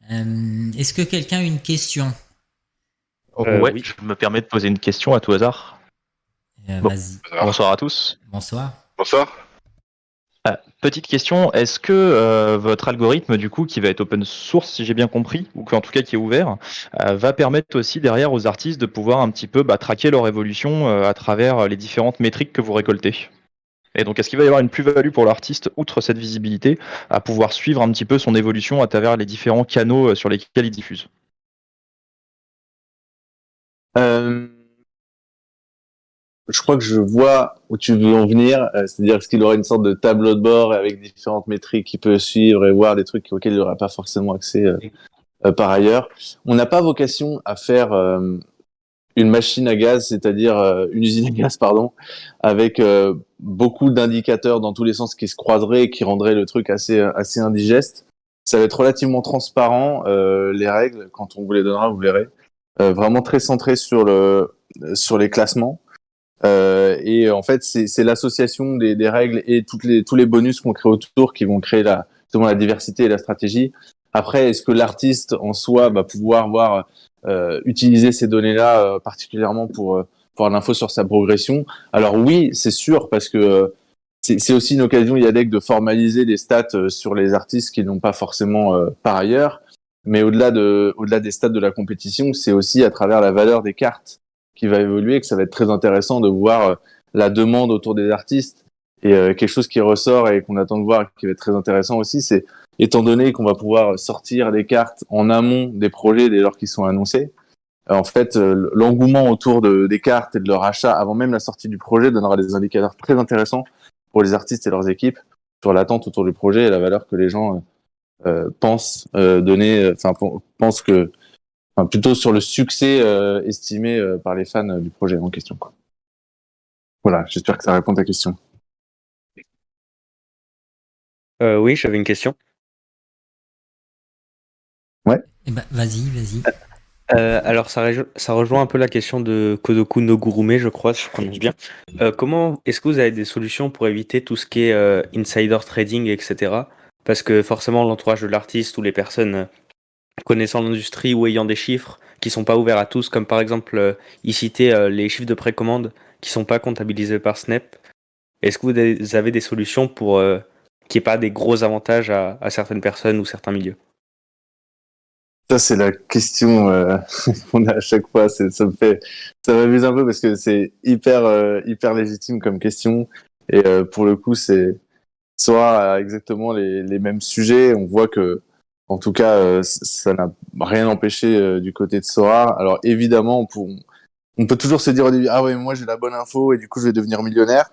Est-ce que quelqu'un a une question? Ouais, Oui. je me permets de poser une question à tout hasard. Bon. Vas-y. Bonsoir à tous. Bonsoir. Bonsoir. Petite question, est-ce que votre algorithme, du coup, qui va être open source, si j'ai bien compris, ou en tout cas qui est ouvert, va permettre aussi derrière aux artistes de pouvoir un petit peu traquer leur évolution à travers les différentes métriques que vous récoltez? Et donc, est-ce qu'il va y avoir une plus-value pour l'artiste, outre cette visibilité, à pouvoir suivre un petit peu son évolution à travers les différents canaux sur lesquels il diffuse? Je crois que je vois où tu veux en venir, c'est-à-dire est-ce qu'il aura une sorte de tableau de bord avec différentes métriques qu'il peut suivre et voir des trucs auxquels il n'aura pas forcément accès par ailleurs. On n'a pas vocation à faire une machine à gaz, c'est-à-dire une usine à gaz, pardon, avec beaucoup d'indicateurs dans tous les sens qui se croiseraient et qui rendraient le truc assez indigeste. Ça va être relativement transparent, les règles, quand on vous les donnera, vous verrez. Vraiment très centré sur les classements. Et en fait, c'est l'association des règles et tous les bonus qu'on crée autour qui vont créer justement la diversité et la stratégie. Après, est-ce que l'artiste en soi va pouvoir utiliser ces données-là particulièrement pour l'info sur sa progression? Alors oui, c'est sûr, parce que c'est aussi une occasion, IADEC, de formaliser des stats sur les artistes qui n'ont pas forcément par ailleurs. Mais au-delà des stats de la compétition, c'est aussi à travers la valeur des cartes qui va évoluer que ça va être très intéressant de voir la demande autour des artistes. Et quelque chose qui ressort et qu'on attend de voir, qui va être très intéressant aussi, c'est étant donné qu'on va pouvoir sortir les cartes en amont des projets dès lors qu'ils sont annoncés, en fait, l'engouement autour des cartes et de leur achat avant même la sortie du projet donnera des indicateurs très intéressants pour les artistes et leurs équipes sur l'attente autour du projet et la valeur que les gens pensent donner, pensent que, plutôt sur le succès estimé par les fans du projet en question, quoi. Voilà, j'espère que ça répond à ta question. Oui, j'avais une question. Eh ben, vas-y. Alors, ça rejoint un peu la question de Kodoku no Gurume, je crois, si je prononce bien. Comment est-ce que vous avez des solutions pour éviter tout ce qui est insider trading, etc. Parce que forcément, l'entourage de l'artiste ou les personnes connaissant l'industrie ou ayant des chiffres qui sont pas ouverts à tous, comme par exemple, il citait les chiffres de précommande qui sont pas comptabilisés par Snap. Est-ce que vous avez des solutions pour qu'il n'y ait pas des gros avantages à certaines personnes ou certains milieux? Ça, c'est la question qu'on a à chaque fois. Ça m'amuse un peu parce que c'est hyper légitime comme question. Et pour le coup, c'est soit exactement les mêmes sujets. On voit que, en tout cas, ça n'a rien empêché du côté de Sora. Alors évidemment, on peut toujours se dire au début, ah ouais, moi j'ai la bonne info et du coup je vais devenir millionnaire.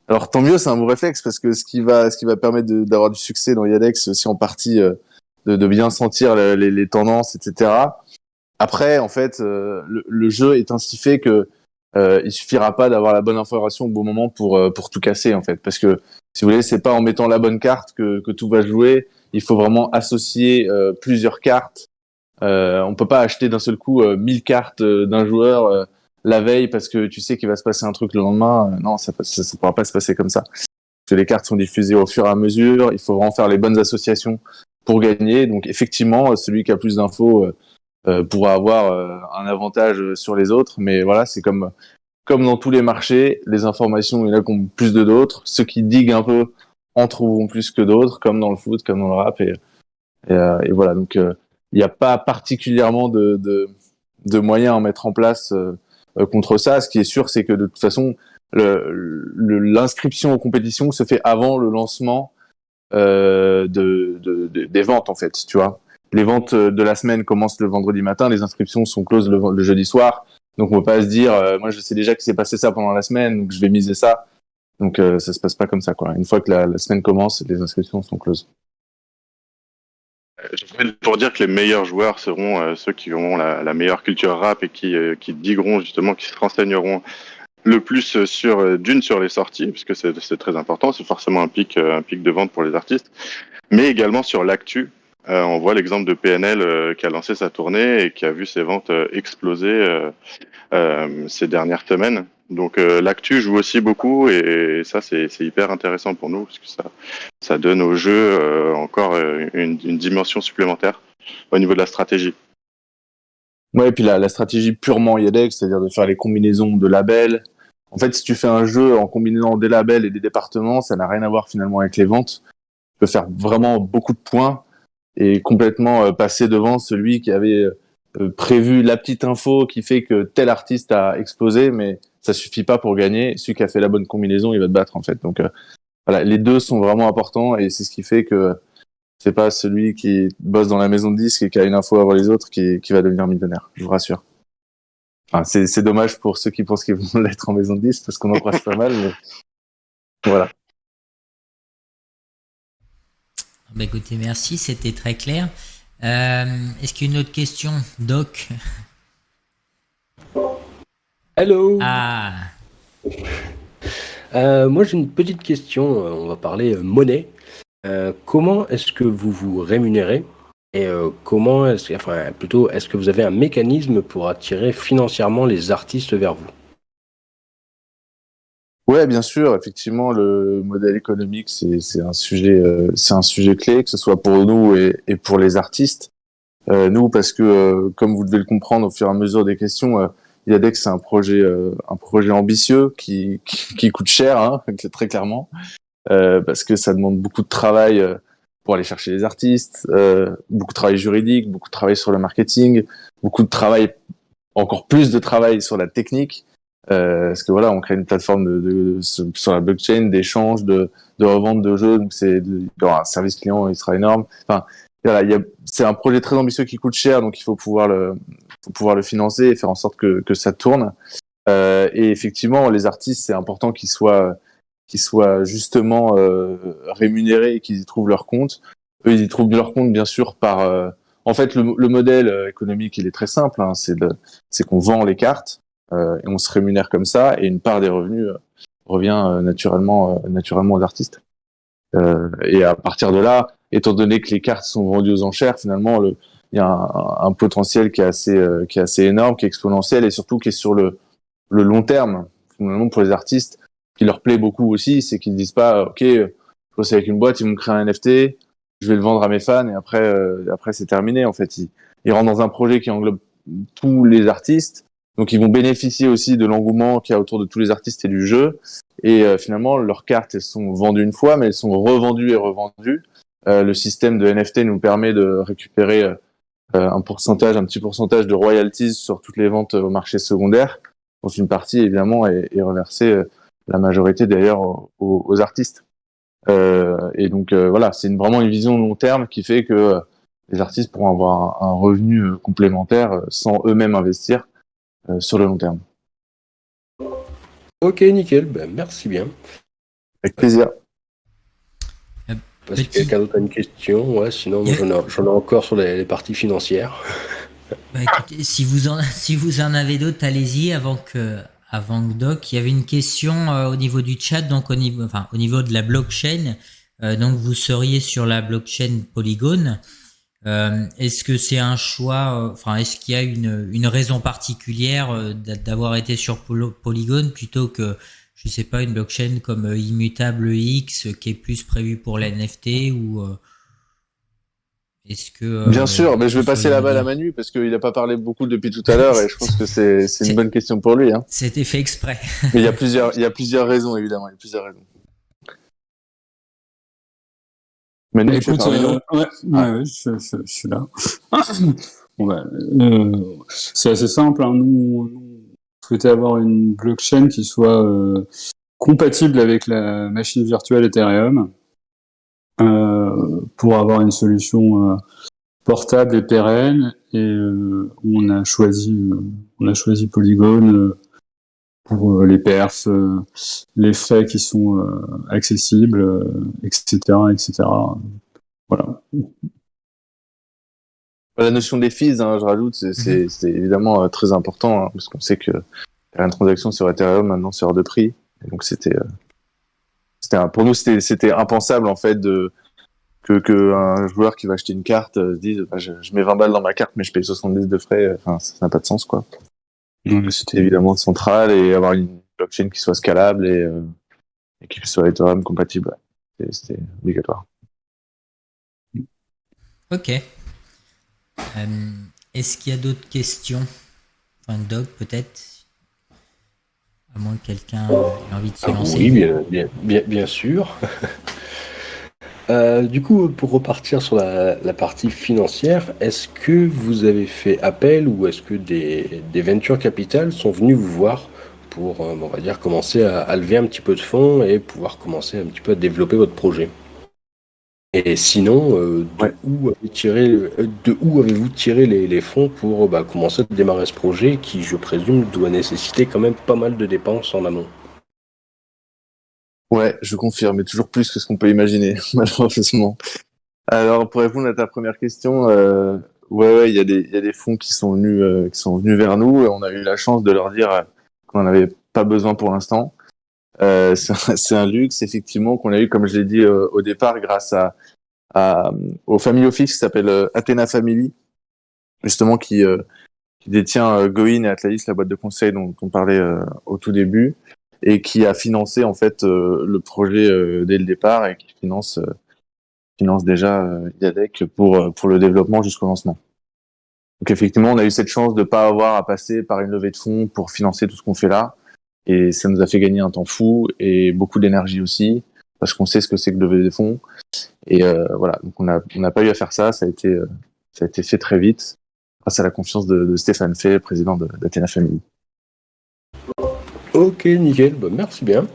Alors tant mieux, c'est un bon réflexe parce que ce qui va permettre d'avoir du succès dans Yadex, c'est aussi en partie de bien sentir les tendances, etc. Après, en fait, le jeu est ainsi fait que il suffira pas d'avoir la bonne information au bon moment pour tout casser, en fait, parce que si vous voulez, c'est pas en mettant la bonne carte que tout va jouer. Il faut vraiment associer plusieurs cartes. On peut pas acheter d'un seul coup 1000 cartes d'un joueur la veille parce que tu sais qu'il va se passer un truc le lendemain. Non, ça pourra pas se passer comme ça. Parce que les cartes sont diffusées au fur et à mesure. Il faut vraiment faire les bonnes associations pour gagner. Donc effectivement, celui qui a plus d'infos pourra avoir un avantage sur les autres. Mais voilà, c'est comme dans tous les marchés, les informations, il y en a qui ont plus de d'autres. Ceux qui diguent un peu en trouveront plus que d'autres, comme dans le foot, comme dans le rap. Et voilà, donc il n'y a pas particulièrement de moyens à mettre en place contre ça. Ce qui est sûr, c'est que de toute façon, l'inscription aux compétitions se fait avant le lancement des ventes, en fait, tu vois. Les ventes de la semaine commencent le vendredi matin, les inscriptions sont closes le jeudi soir. Donc on peut pas se dire, moi je sais déjà qu'il s'est passé ça pendant la semaine, donc je vais miser ça. Donc ça se passe pas comme ça, quoi. Une fois que la semaine commence, les inscriptions sont closes. Pour dire que les meilleurs joueurs seront ceux qui auront la meilleure culture rap et qui digueront justement, qui se renseigneront le plus sur les sorties, puisque c'est très important, c'est forcément un pic de vente pour les artistes, mais également sur l'actu. On voit l'exemple de PNL qui a lancé sa tournée et qui a vu ses ventes exploser ces dernières semaines. Donc l'actu joue aussi beaucoup et ça c'est hyper intéressant pour nous parce que ça donne au jeu encore une dimension supplémentaire au niveau de la stratégie. Ouais, et puis la stratégie purement IADEX, c'est-à-dire de faire les combinaisons de labels. En fait, si tu fais un jeu en combinant des labels et des départements, ça n'a rien à voir finalement avec les ventes. Tu peux faire vraiment beaucoup de points et complètement passer devant celui qui avait prévu la petite info qui fait que tel artiste a explosé, mais ça suffit pas pour gagner. Celui qui a fait la bonne combinaison, il va te battre en fait. Donc voilà, les deux sont vraiment importants et c'est ce qui fait que c'est pas celui qui bosse dans la maison de disques et qui a une info avant les autres qui va devenir millionnaire, je vous rassure. Enfin, c'est dommage pour ceux qui pensent qu'ils vont l'être en maison de disques parce qu'on en croise pas mal, mais voilà. Bah écoutez, merci, c'était très clair. Est-ce qu'il y a une autre question, Doc? Hello. Ah, Moi j'ai une petite question, on va parler monnaie. Comment est-ce que vous vous rémunérez et comment est-ce que vous avez un mécanisme pour attirer financièrement les artistes vers vous? Ouais, bien sûr, effectivement, le modèle économique, c'est un sujet clé, que ce soit pour nous et pour les artistes. Nous, parce que comme vous devez le comprendre au fur et à mesure des questions, IADEX c'est un projet ambitieux qui coûte cher, hein, très clairement, parce que ça demande beaucoup de travail pour aller chercher les artistes, beaucoup de travail juridique, beaucoup de travail sur le marketing, beaucoup de travail, encore plus de travail sur la technique. Parce que voilà, on crée une plateforme sur la blockchain d'échange, de revente de jeux, donc un service client, il sera énorme. Enfin, voilà, c'est un projet très ambitieux qui coûte cher, donc il faut pouvoir le financer et faire en sorte que ça tourne. Et effectivement, les artistes, c'est important qu'ils soient justement rémunérés et qu'ils y trouvent leur compte. Eux, ils y trouvent leur compte, bien sûr, en fait, le modèle économique, il est très simple, hein, c'est qu'on vend les cartes. Et on se rémunère comme ça, et une part des revenus revient naturellement aux artistes. Et à partir de là, étant donné que les cartes sont vendues aux enchères, finalement, il y a un potentiel qui est assez énorme, qui est exponentiel, et surtout qui est sur le long terme. Finalement, pour les artistes, qui leur plaît beaucoup aussi, c'est qu'ils ne disent pas, ok, je bosse avec une boîte, ils vont me créer un NFT, je vais le vendre à mes fans, et après c'est terminé. En fait, ils rentrent dans un projet qui englobe tous les artistes. Donc ils vont bénéficier aussi de l'engouement qu'il y a autour de tous les artistes et du jeu. Et finalement, leurs cartes, elles sont vendues une fois, mais elles sont revendues et revendues. Le système de NFT nous permet de récupérer un petit pourcentage de royalties sur toutes les ventes au marché secondaire. Donc une partie, évidemment, est reversée, la majorité d'ailleurs, aux artistes. Et donc voilà, c'est vraiment une vision long terme qui fait que les artistes pourront avoir un revenu complémentaire sans eux-mêmes investir. Sur le long terme. Ok, nickel, ben, merci bien. Avec plaisir. Parce que quelqu'un d'autre a une question, ouais, sinon moi, j'en ai encore sur les parties financières. bah écoutez, si vous en avez d'autres, allez-y avant que Doc. Il y avait une question au niveau du chat, donc au niveau de la blockchain. Donc vous seriez sur la blockchain Polygon. Est-ce que c'est un choix, est-ce qu'il y a une raison particulière d'avoir été sur Polygon plutôt que, je sais pas, une blockchain comme Immutable X qui est plus prévue pour la NFT ou est-ce que bien sûr, mais je vais passer la balle à Manu parce qu'il n'a pas parlé beaucoup depuis tout à l'heure et je pense que c'est une bonne question pour lui. Hein. C'était fait exprès. Mais il y a plusieurs raisons évidemment, il y a plusieurs raisons. Manu, Écoute, ouais, je suis là. Bon, c'est assez simple. Hein. Nous, on souhaitait avoir une blockchain qui soit compatible avec la machine virtuelle Ethereum pour avoir une solution portable et pérenne. Et on a choisi Polygon pour les perfs, les frais qui sont accessibles, etc., etc. Voilà. La notion des fees, hein, je rajoute, c'est évidemment très important hein, parce qu'on sait que faire une transaction sur Ethereum maintenant c'est hors de prix. Et donc pour nous c'était impensable en fait que un joueur qui va acheter une carte se dise bah, je mets 20 balles dans ma carte mais je paye 70 de frais. Enfin ça n'a pas de sens quoi. C'était évidemment central et avoir une blockchain qui soit scalable et qui soit Ethereum compatible. C'était obligatoire. Ok. Est-ce qu'il y a d'autres questions? Enfin, Doc, peut-être? À moins que quelqu'un ait envie de se lancer. Oui, bien sûr. Du coup, pour repartir sur la partie financière, est-ce que vous avez fait appel ou est-ce que des venture capital sont venus vous voir pour, on va dire, commencer à lever un petit peu de fonds et pouvoir commencer un petit peu à développer votre projet? Et sinon, de où avez-vous tiré les fonds pour commencer à démarrer ce projet qui, je présume, doit nécessiter quand même pas mal de dépenses en amont? Ouais, je confirme, mais toujours plus que ce qu'on peut imaginer, malheureusement. Alors, pour répondre à ta première question, il y a des fonds qui sont venus vers nous. Et on a eu la chance de leur dire qu'on n'en avait pas besoin pour l'instant. C'est un luxe, effectivement, qu'on a eu, comme je l'ai dit au départ, grâce au family office qui s'appelle Athena Family, justement, qui détient Goin et Atlaïs, la boîte de conseil dont on parlait au tout début, et qui a financé en fait le projet dès le départ et qui finance déjà Yadec pour le développement jusqu'au lancement. Donc effectivement, on a eu cette chance de pas avoir à passer par une levée de fonds pour financer tout ce qu'on fait là, et ça nous a fait gagner un temps fou et beaucoup d'énergie aussi, parce qu'on sait ce que c'est que de lever des fonds. Et voilà, donc on n'a pas eu à faire ça, ça a été fait très vite grâce à la confiance de Stéphane Fay, président d'Athena Family. Ok, nickel, merci bien.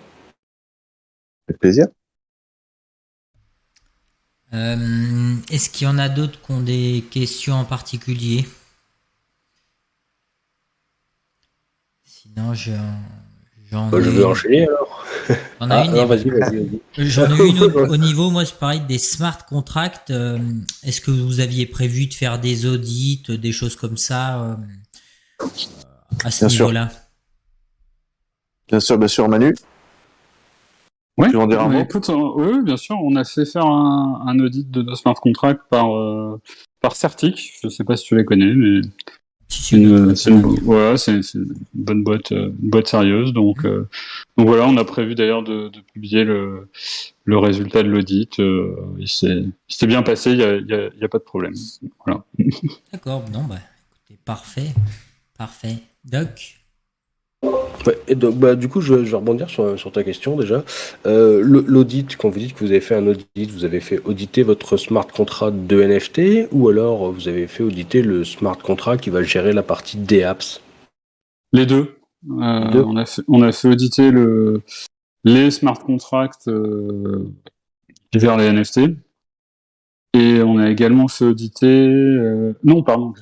Avec plaisir. Est-ce qu'il y en a d'autres qui ont des questions en particulier? Sinon, je vais enchaîner alors. J'en ai une au niveau, moi je parlais des smart contracts. Est-ce que vous aviez prévu de faire des audits, des choses comme ça à ce niveau-là? Bien sûr, Manu. Oui, tu veux en dire un mot? Écoute, oui, bien sûr, on a fait faire un audit de nos smart contracts par Certic. Je ne sais pas si tu les connais, mais c'est une bonne boîte, une boîte sérieuse. Donc voilà, on a prévu d'ailleurs de publier le résultat de l'audit. Il s'est bien passé, il y a pas de problème. Voilà. D'accord, non, écoutez, parfait. Doc? Ouais, et donc, du coup, je vais rebondir sur ta question déjà. L'audit, quand vous dites que vous avez fait un audit, vous avez fait auditer votre smart contract de NFT ou alors vous avez fait auditer le smart contract qui va gérer la partie DApps? Les deux. On a fait auditer les smart contracts qui gèrent les NFT. Et on a également fait auditer... non, pardon.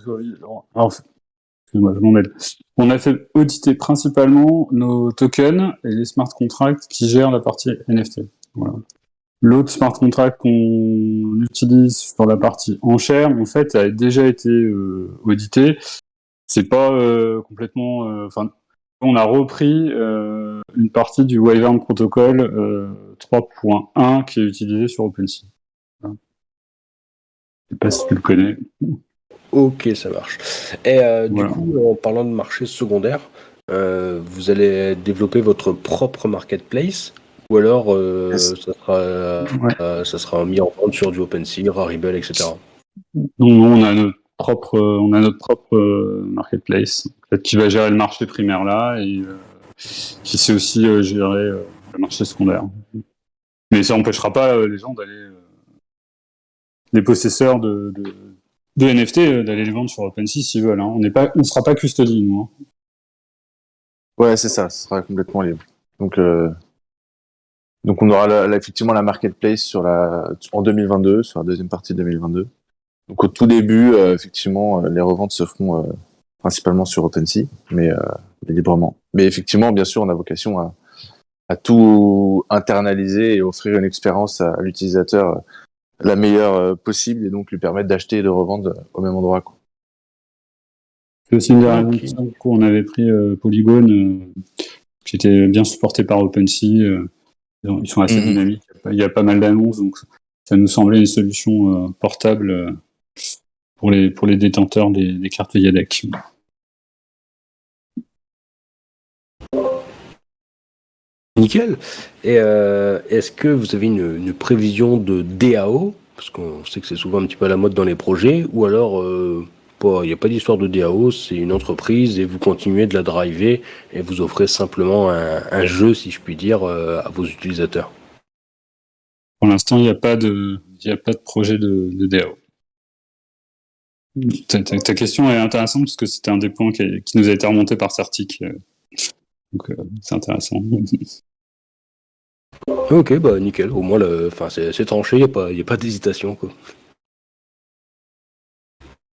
Excuse-moi, je m'en mêle. On a fait auditer principalement nos tokens et les smart contracts qui gèrent la partie NFT. Voilà. L'autre smart contract qu'on utilise sur la partie enchère, en fait, a déjà été audité. C'est pas complètement... on a repris une partie du Wyvern Protocol 3.1 qui est utilisé sur OpenSea. Voilà. Je sais pas si tu le connais. Ok, ça marche. Et du coup, en parlant de marché secondaire, vous allez développer votre propre marketplace ou alors ça sera mis en vente sur du OpenSea, Rarible, etc. Non, on a notre propre marketplace qui va gérer le marché primaire là et qui sait aussi gérer le marché secondaire. Mais ça n'empêchera pas les gens d'aller, les possesseurs de NFT, d'aller les vendre sur OpenSea s'ils veulent. Hein. On ne sera pas custody, nous. Hein. Ouais, c'est ça, ce sera complètement libre. Donc on aura effectivement la marketplace en 2022, sur la deuxième partie de 2022. Donc au tout début, effectivement, les reventes se feront principalement sur OpenSea, mais librement. Mais effectivement, bien sûr, on a vocation à tout internaliser et offrir une expérience à l'utilisateur la meilleure possible et donc lui permettre d'acheter et de revendre au même endroit, quoi. C'est aussi une des raisons Ok. pour ça qu'on avait pris Polygon, qui était bien supporté par OpenSea. Ils sont assez Mhm. dynamiques. Il y a pas mal d'annonces, donc ça nous semblait une solution portable pour les détenteurs des cartes Yadec. Nickel. Et est-ce que vous avez une prévision de DAO? Parce qu'on sait que c'est souvent un petit peu à la mode dans les projets, ou alors il n'y a pas d'histoire de DAO, c'est une entreprise et vous continuez de la driver et vous offrez simplement un jeu, si je puis dire, à vos utilisateurs. Pour l'instant, il n'y a pas de projet de DAO. Ta question est intéressante parce que c'était un des points qui nous a été remonté par Certic. Donc, c'est intéressant. Ok, bah nickel. Au moins, c'est tranché, il n'y a pas d'hésitation, quoi.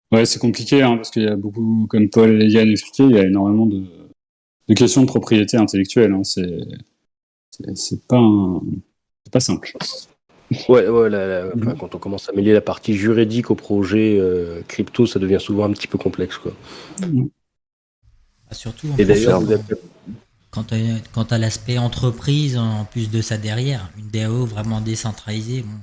Ouais, c'est compliqué hein, parce qu'il y a beaucoup, comme Paul et Yann expliquaient, il y a énormément de questions de propriété intellectuelle. Hein. C'est pas simple. Ouais, enfin, quand on commence à mêler la partie juridique au projet crypto, ça devient souvent un petit peu complexe, quoi. Surtout en Et plus, d'ailleurs, vous êtes... quand tu as l'aspect entreprise, en plus de ça derrière, une DAO vraiment décentralisée, bon,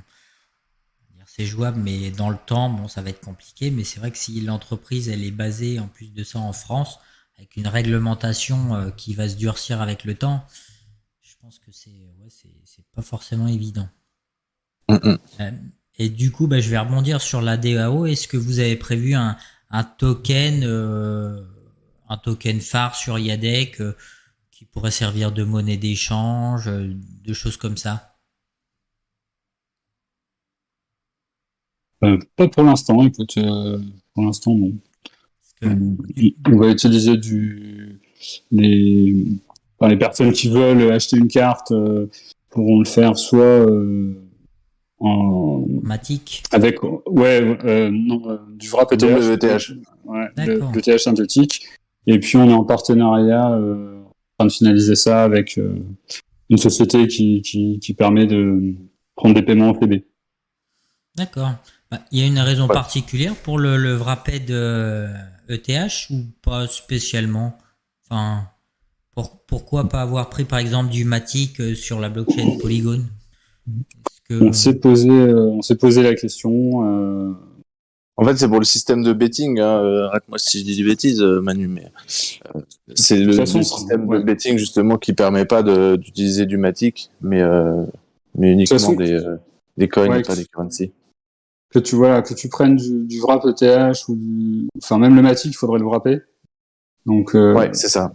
c'est jouable, mais dans le temps, bon, ça va être compliqué. Mais c'est vrai que si l'entreprise, elle est basée en plus de ça en France, avec une réglementation qui va se durcir avec le temps, je pense que c'est pas forcément évident. Mhm. Et du coup, je vais rebondir sur la DAO. Est-ce que vous avez prévu un token phare sur Yadec qui pourrait servir de monnaie d'échange, de choses comme ça? Pas pour l'instant, écoute, pour l'instant non. Parce que, On va utiliser les personnes qui veulent acheter une carte pourront le faire soit Matic. avec du wrap ETH, WTH. ouais, D'accord. le TH synthétique. Et puis on est en partenariat en train de finaliser ça avec une société qui permet de prendre des paiements en PB. D'accord. Il y a une raison Ouais. particulière pour le Wrapped ETH ou pas spécialement? Enfin, pourquoi pas avoir pris par exemple du Matic sur la blockchain Polygon? Est-ce que... On s'est posé la question. En fait, c'est pour le système de betting. Hein. Arrête-moi si je dis des bêtises, Manu, mais c'est De le, toute façon, le système ouais. de betting justement qui permet pas d'utiliser du Matic, mais uniquement façon, des coins ouais, et pas des currency. que tu prennes du wrap ETH enfin même le Matic, il faudrait le wrapper. Donc Ouais, c'est ça.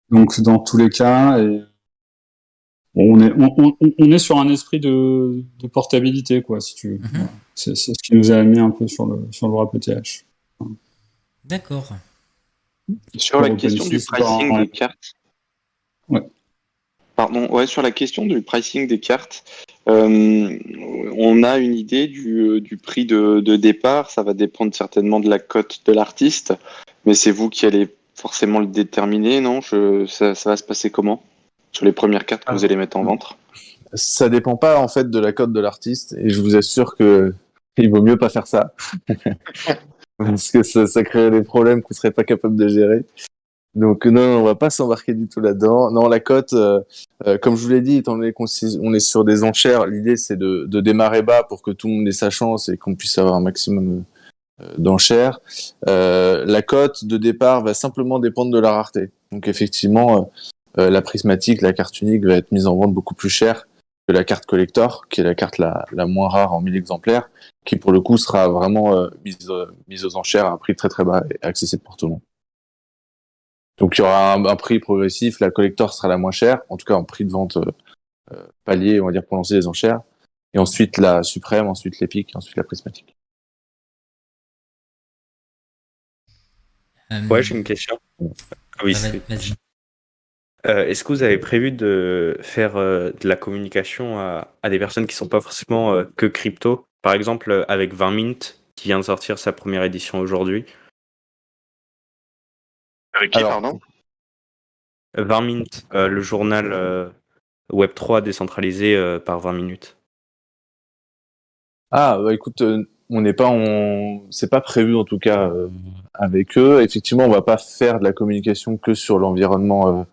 donc dans tous les cas, on est sur un esprit de portabilité quoi, si tu veux. Mhm. Voilà. C'est ce qui nous a amené un peu sur le wrap ETH. D'accord. Sur la question du pricing des cartes. Ouais. Pardon, ouais, sur la question du pricing des cartes, on a une idée du prix de départ. Ça va dépendre certainement de la cote de l'artiste, mais c'est vous qui allez forcément le déterminer, non? Ça va se passer comment? Sur les premières cartes que vous allez mettre en vente? Ça dépend pas en fait de la cote de l'artiste, et je vous assure que il vaut mieux pas faire ça parce que ça créerait des problèmes qu'on serait pas capable de gérer. Donc non, on va pas s'embarquer du tout là-dedans. Non, la cote, comme je vous l'ai dit, étant donné on est sur des enchères, l'idée c'est de démarrer bas pour que tout le monde ait sa chance et qu'on puisse avoir un maximum d'enchères. La cote de départ va simplement dépendre de la rareté. Donc effectivement, la prismatique, la carte unique va être mise en vente beaucoup plus cher que la carte collector, qui est la carte la moins rare en 1000 exemplaires, qui pour le coup sera vraiment mise aux enchères à un prix très très bas et accessible pour tout le monde. Donc il y aura un prix progressif, la collector sera la moins chère, en tout cas en prix de vente palier, on va dire, pour lancer les enchères, et ensuite la suprême, ensuite l'épique, et ensuite la prismatique. Ouais, j'ai une question. Ah oui, Vas-y. est-ce que vous avez prévu de faire de la communication à des personnes qui sont pas forcément que crypto? Par exemple, avec 20 Mint, qui vient de sortir sa première édition aujourd'hui. Avec qui, Alors, pardon? 20 Mint, le journal Web3 décentralisé par 20 minutes. Ah, bah écoute, on n'est pas c'est pas prévu en tout cas avec eux. Effectivement, on va pas faire de la communication que sur l'environnement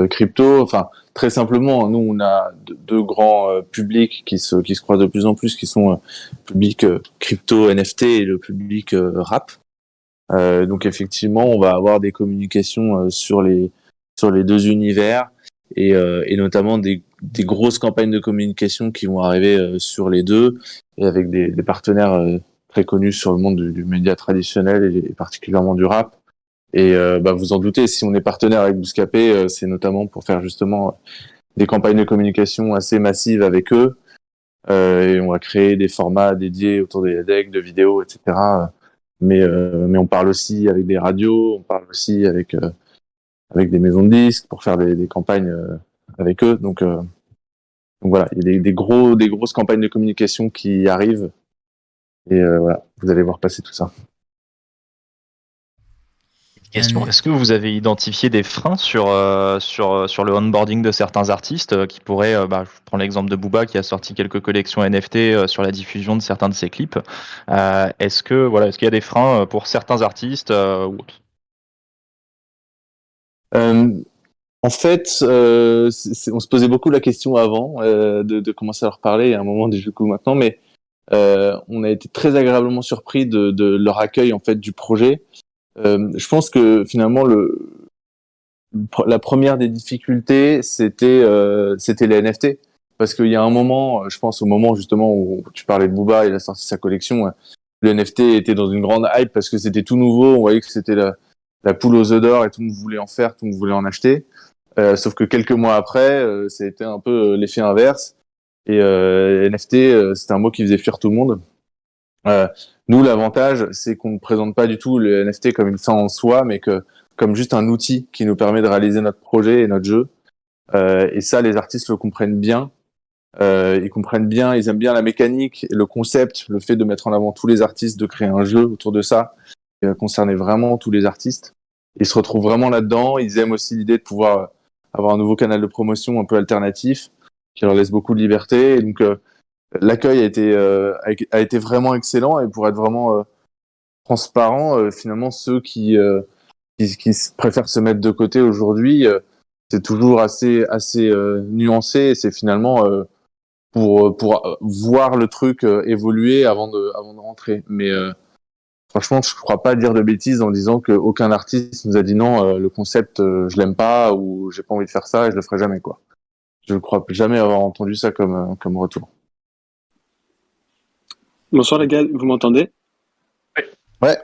crypto. Enfin, très simplement, nous on a deux grands publics qui se croisent de plus en plus, qui sont le public crypto NFT et le public rap. Donc effectivement, on va avoir des communications sur les deux univers et notamment des grosses campagnes de communication qui vont arriver sur les deux et avec des partenaires très connus sur le monde du média traditionnel et particulièrement du rap. Et vous en doutez, si on est partenaire avec Bouscapé, c'est notamment pour faire justement des campagnes de communication assez massives avec eux. Et on va créer des formats dédiés autour des decks, de vidéos, etc. Mais on parle aussi avec des radios, on parle aussi avec des maisons de disques pour faire des campagnes avec eux. Donc voilà, il y a des grosses campagnes de communication qui arrivent. Et voilà, vous allez voir passer tout ça. Question, est-ce que vous avez identifié des freins sur le onboarding de certains artistes qui pourraient, je prends l'exemple de Booba qui a sorti quelques collections NFT sur la diffusion de certains de ses clips. Est-ce qu'il y a des freins pour certains artistes ou autres? En fait, on se posait beaucoup la question avant de commencer à leur parler, à un moment du coup maintenant, mais on a été très agréablement surpris de leur accueil en fait du projet. Je pense que finalement la première des difficultés c'était les NFT parce qu'il y a un moment, je pense au moment justement où tu parlais de Booba, il a sorti sa collection, le NFT était dans une grande hype parce que c'était tout nouveau, on voyait que c'était la poule aux œufs d'or et tout le monde voulait en faire, tout le monde voulait en acheter. Sauf que quelques mois après, ça a été un peu l'effet inverse et NFT c'était un mot qui faisait fuir tout le monde. Nous, l'avantage, c'est qu'on ne présente pas du tout le NFT comme une fin en soi, mais comme juste un outil qui nous permet de réaliser notre projet et notre jeu. Et ça, les artistes le comprennent bien. Ils comprennent bien, ils aiment bien la mécanique, le concept, le fait de mettre en avant tous les artistes, de créer un jeu autour de ça, qui va concerner vraiment tous les artistes. Ils se retrouvent vraiment là-dedans. Ils aiment aussi l'idée de pouvoir avoir un nouveau canal de promotion un peu alternatif, qui leur laisse beaucoup de liberté. Et donc, l'accueil a été vraiment excellent et pour être vraiment transparent, finalement ceux qui préfèrent se mettre de côté aujourd'hui, c'est toujours assez nuancé et c'est finalement pour voir le truc évoluer avant de rentrer. Mais franchement, je crois pas dire de bêtises en disant qu'aucun artiste nous a dit non, le concept je l'aime pas ou j'ai pas envie de faire ça et je le ferai jamais quoi. Je ne crois jamais avoir entendu ça comme retour. Bonsoir les gars, vous m'entendez? Ouais.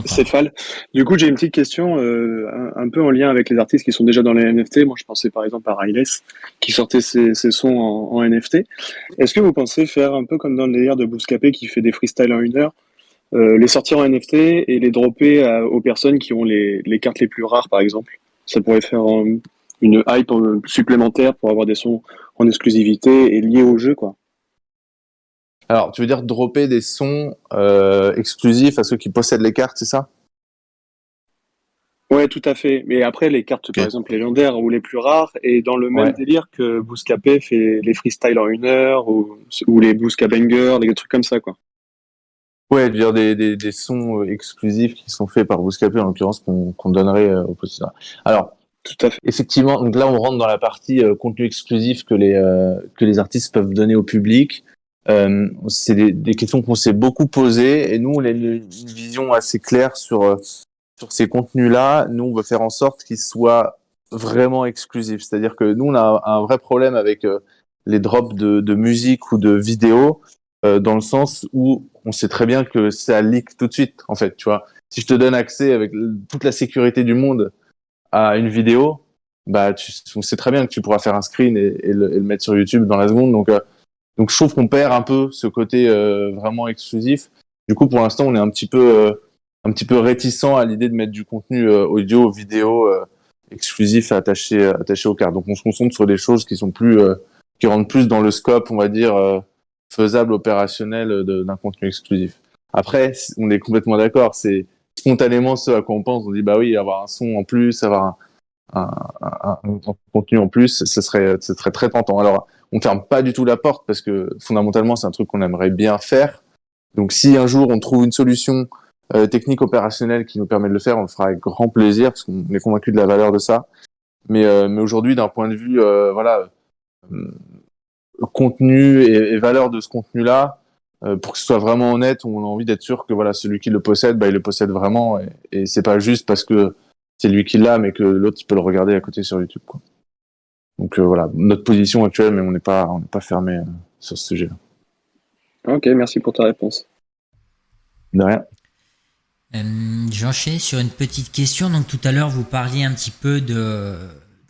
C'est Fal. Du coup, j'ai une petite question un peu en lien avec les artistes qui sont déjà dans les NFT. Moi, je pensais par exemple à Riles qui sortait ses sons en NFT. Est-ce que vous pensez faire un peu comme dans le délire de Bouscapé qui fait des freestyles en 1 heure, les sortir en NFT et les dropper aux personnes qui ont les cartes les plus rares, par exemple? Ça pourrait faire une hype supplémentaire pour avoir des sons en exclusivité et liés au jeu, quoi. Alors, tu veux dire dropper des sons exclusifs à ceux qui possèdent les cartes, c'est ça? Ouais, tout à fait. Mais après, les cartes, par exemple, légendaires ou les plus rares, et dans le même délire que Bouscapé fait les freestyles en 1 heure ou les Bouscapbangers, des trucs comme ça, quoi. Ouais, tu veux dire des sons exclusifs qui sont faits par Bouscapé, en l'occurrence, qu'on donnerait aux possesseurs. Alors, tout à fait. Effectivement, donc là, on rentre dans la partie contenu exclusif que les artistes peuvent donner au public. C'est des questions qu'on s'est beaucoup posées et nous on a une vision assez claire sur ces contenus-là. Nous on veut faire en sorte qu'ils soient vraiment exclusifs, c'est-à-dire que nous on a un vrai problème avec les drops de musique ou de vidéo dans le sens où on sait très bien que ça leak tout de suite en fait, tu vois. Si je te donne accès avec toute la sécurité du monde à une vidéo, on sait très bien que tu pourras faire un screen et le mettre sur YouTube dans la seconde, donc je trouve qu'on perd un peu ce côté vraiment exclusif. Du coup, pour l'instant, on est un petit peu réticent à l'idée de mettre du contenu audio, vidéo exclusif attaché aux cartes. Donc on se concentre sur des choses qui sont qui rentrent plus dans le scope, on va dire faisable, opérationnel d'un contenu exclusif. Après, on est complètement d'accord. C'est spontanément ce à quoi on pense. On dit bah oui, avoir un son en plus, avoir un contenu en plus, ce serait très tentant. Alors, on ferme pas du tout la porte parce que fondamentalement, c'est un truc qu'on aimerait bien faire, Donc si un jour on trouve une solution technique opérationnelle qui nous permet de le faire, on le fera avec grand plaisir parce qu'on est convaincu de la valeur de ça. Mais aujourd'hui, d'un point de vue contenu et valeur de ce contenu-là, pour que ce soit vraiment honnête, on a envie d'être sûr que voilà, celui qui le possède, il le possède vraiment, et c'est pas juste parce que c'est lui qui l'a, mais que l'autre il peut le regarder à côté sur YouTube, quoi. Donc voilà, notre position actuelle, mais on n'est pas fermé sur ce sujet-là. Ok, merci pour ta réponse. De rien. J'enchaîne sur une petite question. Donc tout à l'heure, vous parliez un petit peu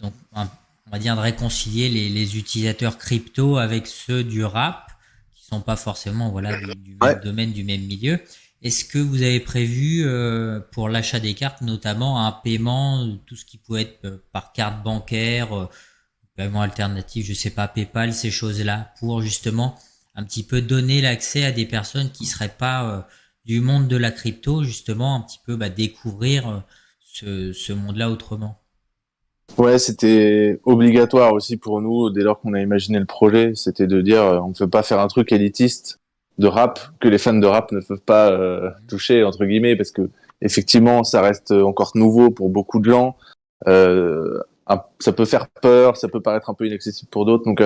on va dire de réconcilier les utilisateurs crypto avec ceux du rap, qui sont pas forcément du même domaine, du même milieu. Est-ce que vous avez prévu pour l'achat des cartes, notamment un paiement, tout ce qui peut être par carte bancaire, paiement alternatif, je sais pas, PayPal, ces choses-là, pour justement un petit peu donner l'accès à des personnes qui seraient pas du monde de la crypto, justement un petit peu découvrir ce monde-là autrement? Ouais, c'était obligatoire aussi pour nous dès lors qu'on a imaginé le projet. C'était de dire on ne peut pas faire un truc élitiste de rap que les fans de rap ne peuvent pas toucher entre guillemets, parce que effectivement ça reste encore nouveau pour beaucoup de gens. Ça peut faire peur, ça peut paraître un peu inaccessible pour d'autres. Donc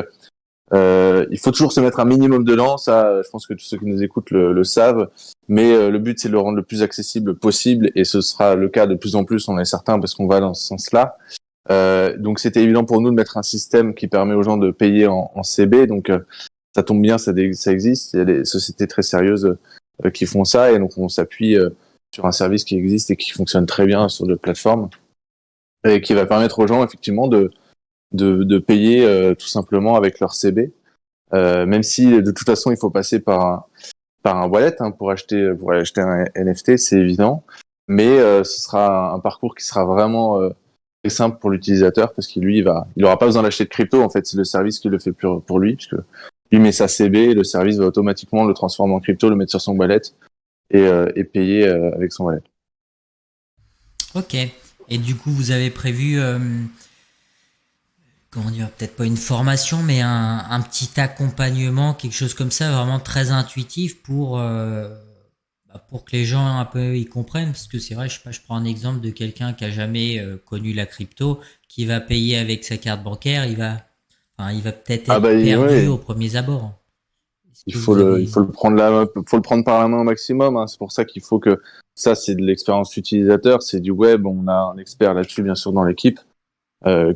il faut toujours se mettre un minimum dedans. Ça, je pense que tous ceux qui nous écoutent le savent. Mais le but c'est de le rendre le plus accessible possible, et ce sera le cas de plus en plus, on est certain, parce qu'on va dans ce sens-là. Donc c'était évident pour nous de mettre un système qui permet aux gens de payer en CB. Donc ça tombe bien, ça existe. Il y a des sociétés très sérieuses qui font ça, et donc on s'appuie sur un service qui existe et qui fonctionne très bien sur notre plateforme, et qui va permettre aux gens effectivement de payer tout simplement avec leur CB. Même si de toute façon il faut passer par un wallet pour acheter un NFT, c'est évident. Mais ce sera un parcours qui sera vraiment très simple pour l'utilisateur, parce qu'il il aura pas besoin d'acheter de crypto. En fait, c'est le service qui le fait pour lui, puisque lui met sa CB et le service va automatiquement le transformer en crypto, le mettre sur son wallet et payer avec son wallet. Ok. Et du coup, vous avez prévu, comment dire, peut-être pas une formation, mais un petit accompagnement, quelque chose comme ça, vraiment très intuitif pour que les gens un peu y comprennent, parce que c'est vrai, je sais pas, je prends un exemple de quelqu'un qui a jamais connu la crypto, qui va payer avec sa carte bancaire, il va peut-être être perdu aux premiers abords. Il faut le prendre par la main au maximum. C'est pour ça qu'il faut que ça, c'est de l'expérience utilisateur, c'est du web. On a un expert là-dessus, bien sûr, dans l'équipe,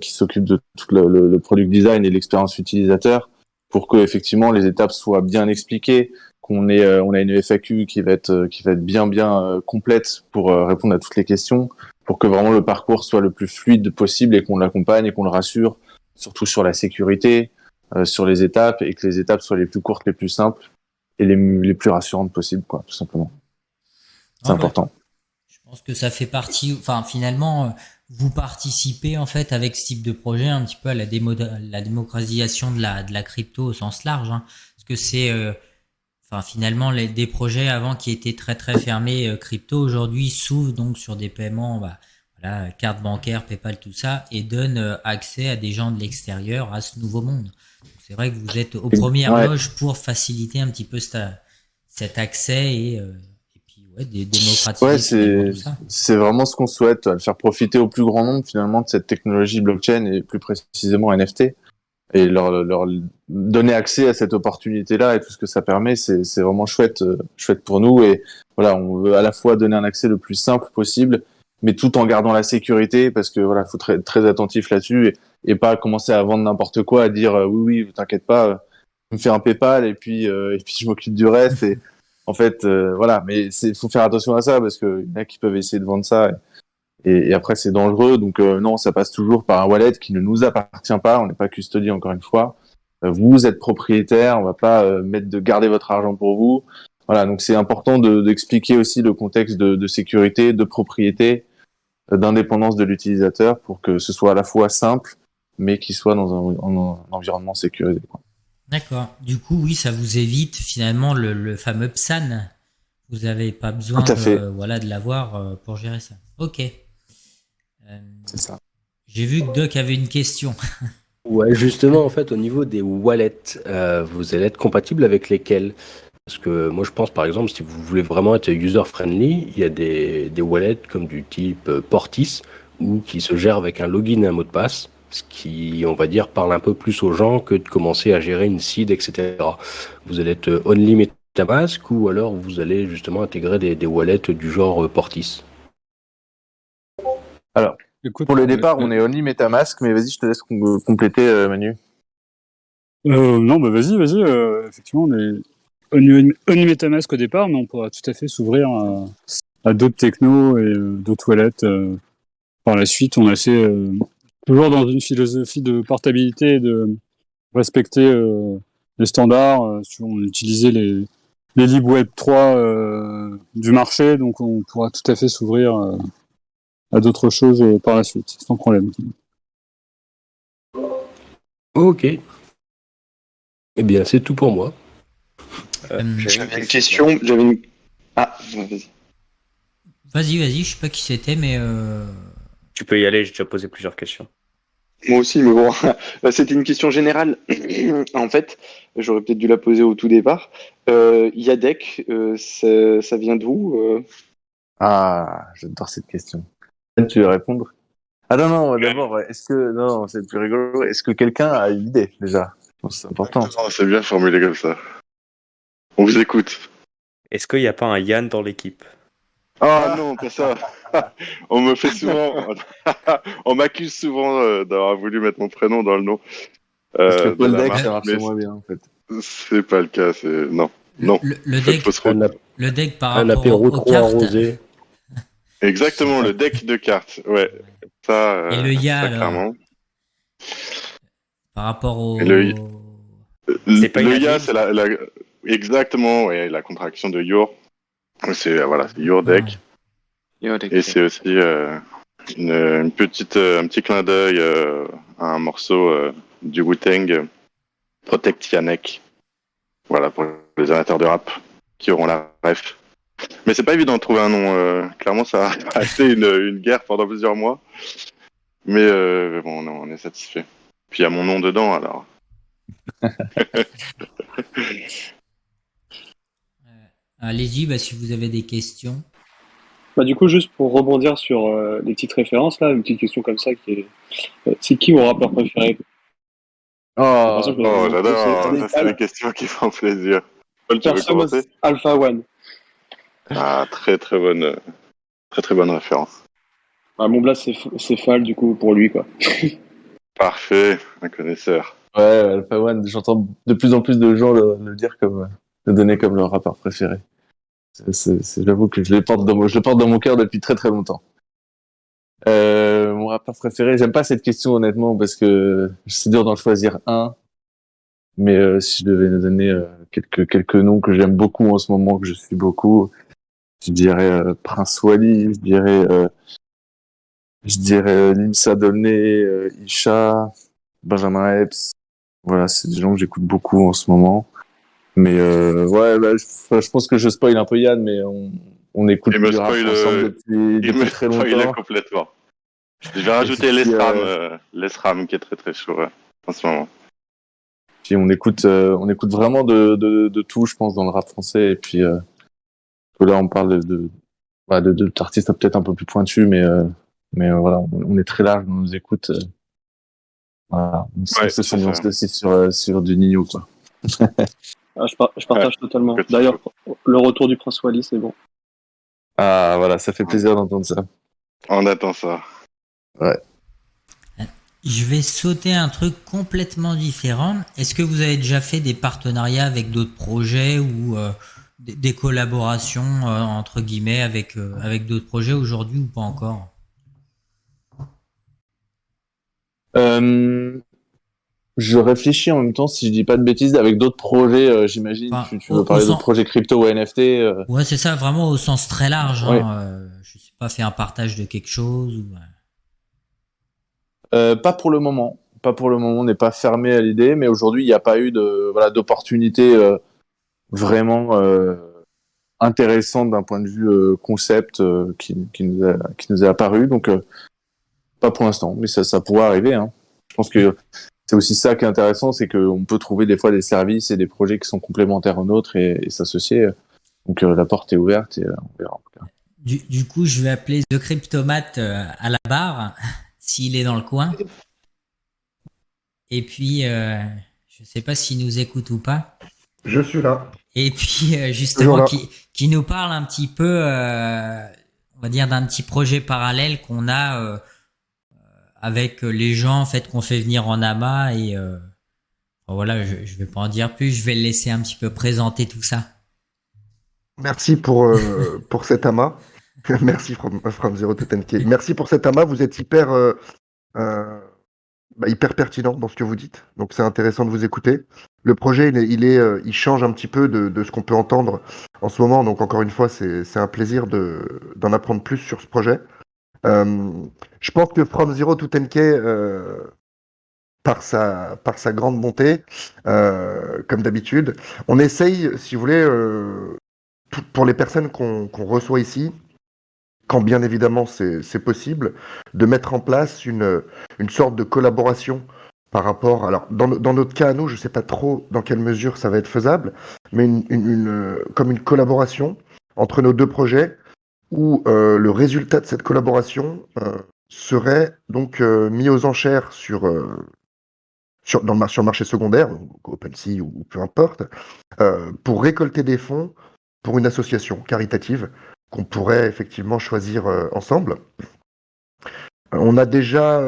qui s'occupe de tout le product design et l'expérience utilisateur, pour que effectivement les étapes soient bien expliquées, on a une FAQ qui va être bien complète pour répondre à toutes les questions, pour que vraiment le parcours soit le plus fluide possible, et qu'on l'accompagne et qu'on le rassure, surtout sur la sécurité, sur les étapes, et que les étapes soient les plus courtes, les plus simples et les plus rassurantes possibles, quoi, tout simplement. C'est important. Je pense que ça fait partie, finalement, vous participez en fait avec ce type de projet un petit peu à la démocratisation de la crypto au sens large, parce que c'est finalement des projets avant qui étaient très très fermés crypto aujourd'hui s'ouvrent donc sur des paiements, carte bancaire, PayPal, tout ça, et donnent accès à des gens de l'extérieur à ce nouveau monde. Donc, c'est vrai que vous êtes aux premières loges pour faciliter un petit peu cet accès et puis démocratiser tout ça. C'est vraiment ce qu'on souhaite, le faire profiter au plus grand nombre finalement de cette technologie blockchain, et plus précisément NFT, et leur donner accès à cette opportunité-là et tout ce que ça permet. C'est vraiment chouette pour nous. Et voilà, on veut à la fois donner un accès le plus simple possible, mais tout en gardant la sécurité, parce que voilà, faut être très attentif là-dessus, et pas commencer à vendre n'importe quoi, à dire oui, t'inquiète pas, je me fais un PayPal et puis je m'occupe du reste. Et en fait, voilà, mais faut faire attention à ça, parce que y en a qui peuvent essayer de vendre ça. Et après, c'est dangereux. Donc non, ça passe toujours par un wallet qui ne nous appartient pas. On n'est pas custodié, encore une fois. Vous êtes propriétaire. On va pas de garder votre argent pour vous. Voilà, donc c'est important d'expliquer aussi le contexte de sécurité, de propriété, d'indépendance de l'utilisateur, pour que ce soit à la fois simple, mais qu'il soit dans un environnement sécurisé, quoi. D'accord. Du coup, oui, ça vous évite finalement le fameux PSAN. Vous n'avez pas besoin de l'avoir pour gérer ça. Ok. C'est ça. J'ai vu que Doc avait une question. Ouais, justement, en fait, au niveau des wallets, vous allez être compatible avec lesquels? Parce que moi, je pense, par exemple, si vous voulez vraiment être user-friendly, il y a des wallets comme du type Portis, ou qui se gèrent avec un login et un mot de passe, ce qui, on va dire, parle un peu plus aux gens que de commencer à gérer une seed, etc. Vous allez être only MetaMask, ou alors vous allez justement intégrer des wallets du genre Portis. Alors, Écoute, pour le départ, on est only MetaMask, mais vas-y, je te laisse compléter, Manu. non, bah vas-y. Effectivement, on est only MetaMask au départ, mais on pourra tout à fait s'ouvrir à d'autres technos et d'autres wallets par la suite. On est assez toujours dans une philosophie de portabilité et de respecter les standards. On utilisait les libs Web 3 du marché, donc on pourra tout à fait s'ouvrir à d'autres choses par la suite, sans problème. Ok. Eh bien, c'est tout pour moi. J'avais une question. Ah, vas-y. Vas-y, je sais pas qui c'était, mais Tu peux y aller, j'ai déjà posé plusieurs questions. Moi aussi, mais bon, c'était une question générale. En fait, j'aurais peut-être dû la poser au tout départ. Yadek, ça vient d'où Ah, j'adore cette question. Tu veux répondre? Ah non, d'abord, non, c'est plus rigolo. Est-ce que quelqu'un a une idée, déjà? Je pense que c'est important. Non, c'est bien formulé comme ça. On vous écoute. Est-ce qu'il n'y a pas un Yann dans l'équipe? Ah non, pas ça. On me fait souvent, on m'accuse souvent d'avoir voulu mettre mon prénom dans le nom Parce que de Paul la Deck, marque, ça marche mais moins bien, en fait. c'est pas le cas. Non. le deck, Fausse route. le deck par Un rapport apéro aux trop cartes. arrosé. Exactement, le deck de cartes. Ouais, ça. Et le ya, ça, alors, clairement. par rapport Et le C'est pas le une ya, admin, c'est exactement, ouais, la contraction de your. C'est voilà, c'est your deck. Et c'est aussi un petit clin d'œil à un morceau du Wu-Tang, Protect Yannick. Voilà, pour les amateurs de rap qui auront la ref. Mais c'est pas évident de trouver un nom. Clairement, ça a été une guerre pendant plusieurs mois. Mais bon, on est satisfait. Puis il y a mon nom dedans, alors. allez-y, si vous avez des questions. Bah, du coup, juste pour rebondir sur les petites références, là, une petite question comme ça qui est c'est qui mon rappeur préféré? Par Oh, exemple, J'adore. Ça, c'est Al- des questions qui font plaisir. Paul, tu veux Perso, moi, c'est commencer? Alpha One. Ah, très très bonne référence. Ah, mon blast, c'est Fall, du coup, pour lui, quoi. Parfait, un connaisseur. ouais, Alpha One, j'entends de plus en plus de gens le dire le donner comme leur rappeur préféré. J'avoue que je le porte dans mon cœur depuis très très longtemps. Mon rappeur préféré, j'aime pas cette question honnêtement parce que c'est dur d'en choisir un. Mais si je devais donner quelques noms que j'aime beaucoup en ce moment, que je suis beaucoup, je dirais Prince Wally, je dirais Limsa Dolné, Isha, Benjamin Epps. Voilà, c'est des gens que j'écoute beaucoup en ce moment. Mais ouais, je pense que je spoil un peu Yann, mais on écoute Il me du rap spoil, ensemble depuis très longtemps. complètement. Je vais rajouter l'ESRAM qui est très très chaud en ce moment. Puis on écoute vraiment de tout, je pense, dans le rap français. Et puis là, on parle d'artistes peut-être un peu plus pointus, mais voilà, on est très large dans nos écoutes. Voilà, on se s'ambiance aussi sur du Nino, quoi. Ah, je partage totalement. D'ailleurs, le retour du Prince Wally, c'est bon. Ah, voilà, ça fait plaisir d'entendre ça. On attend ça. Ouais. Je vais sauter un truc complètement différent. Est-ce que vous avez déjà fait des partenariats avec d'autres projets ou des collaborations entre guillemets avec d'autres projets aujourd'hui ou pas encore? Je réfléchis en même temps, si je dis pas de bêtises, avec d'autres projets, j'imagine. Enfin, tu veux parler d'autres projets crypto ou NFT Ouais, c'est ça, vraiment au sens très large. Ouais. Je sais pas, fait un partage de quelque chose ou... Pas pour le moment. Pas pour le moment, on n'est pas fermé à l'idée, mais aujourd'hui, il n'y a pas eu d'opportunité vraiment intéressante d'un point de vue concept qui nous est apparu. Donc, pas pour l'instant, mais ça pourrait arriver. Hein. Je pense que c'est aussi ça qui est intéressant, c'est qu'on peut trouver des fois des services et des projets qui sont complémentaires aux nôtres et s'associer. Donc la porte est ouverte et on verra. En tout cas. Du coup, je vais appeler The Cryptomate à la barre, s'il est dans le coin. Et puis, je sais pas s'il nous écoute ou pas. Je suis là. Et puis, Toujours justement, là. qui nous parle un petit peu, on va dire, d'un petit projet parallèle qu'on a avec les gens en fait qu'on fait venir en AMA. Et voilà, je vais pas en dire plus. Je vais le laisser un petit peu présenter tout ça. Merci pour cet amas. Merci from Zero to 10K. Merci pour cet amas. Vous êtes hyper hyper pertinent dans ce que vous dites. Donc c'est intéressant de vous écouter. Le projet, il change un petit peu de ce qu'on peut entendre en ce moment. Donc encore une fois, c'est un plaisir d'en apprendre plus sur ce projet. Je pense que From Zero to 10K, par sa grande bonté, comme d'habitude, on essaye, si vous voulez, pour les personnes qu'on reçoit ici, quand bien évidemment c'est possible, de mettre en place une sorte de collaboration par rapport. Alors, dans notre cas à nous, je ne sais pas trop dans quelle mesure ça va être faisable, mais comme une collaboration entre nos deux projets où le résultat de cette collaboration serait donc mis aux enchères sur le marché secondaire, OpenSea ou peu importe, pour récolter des fonds pour une association caritative qu'on pourrait effectivement choisir ensemble. On a déjà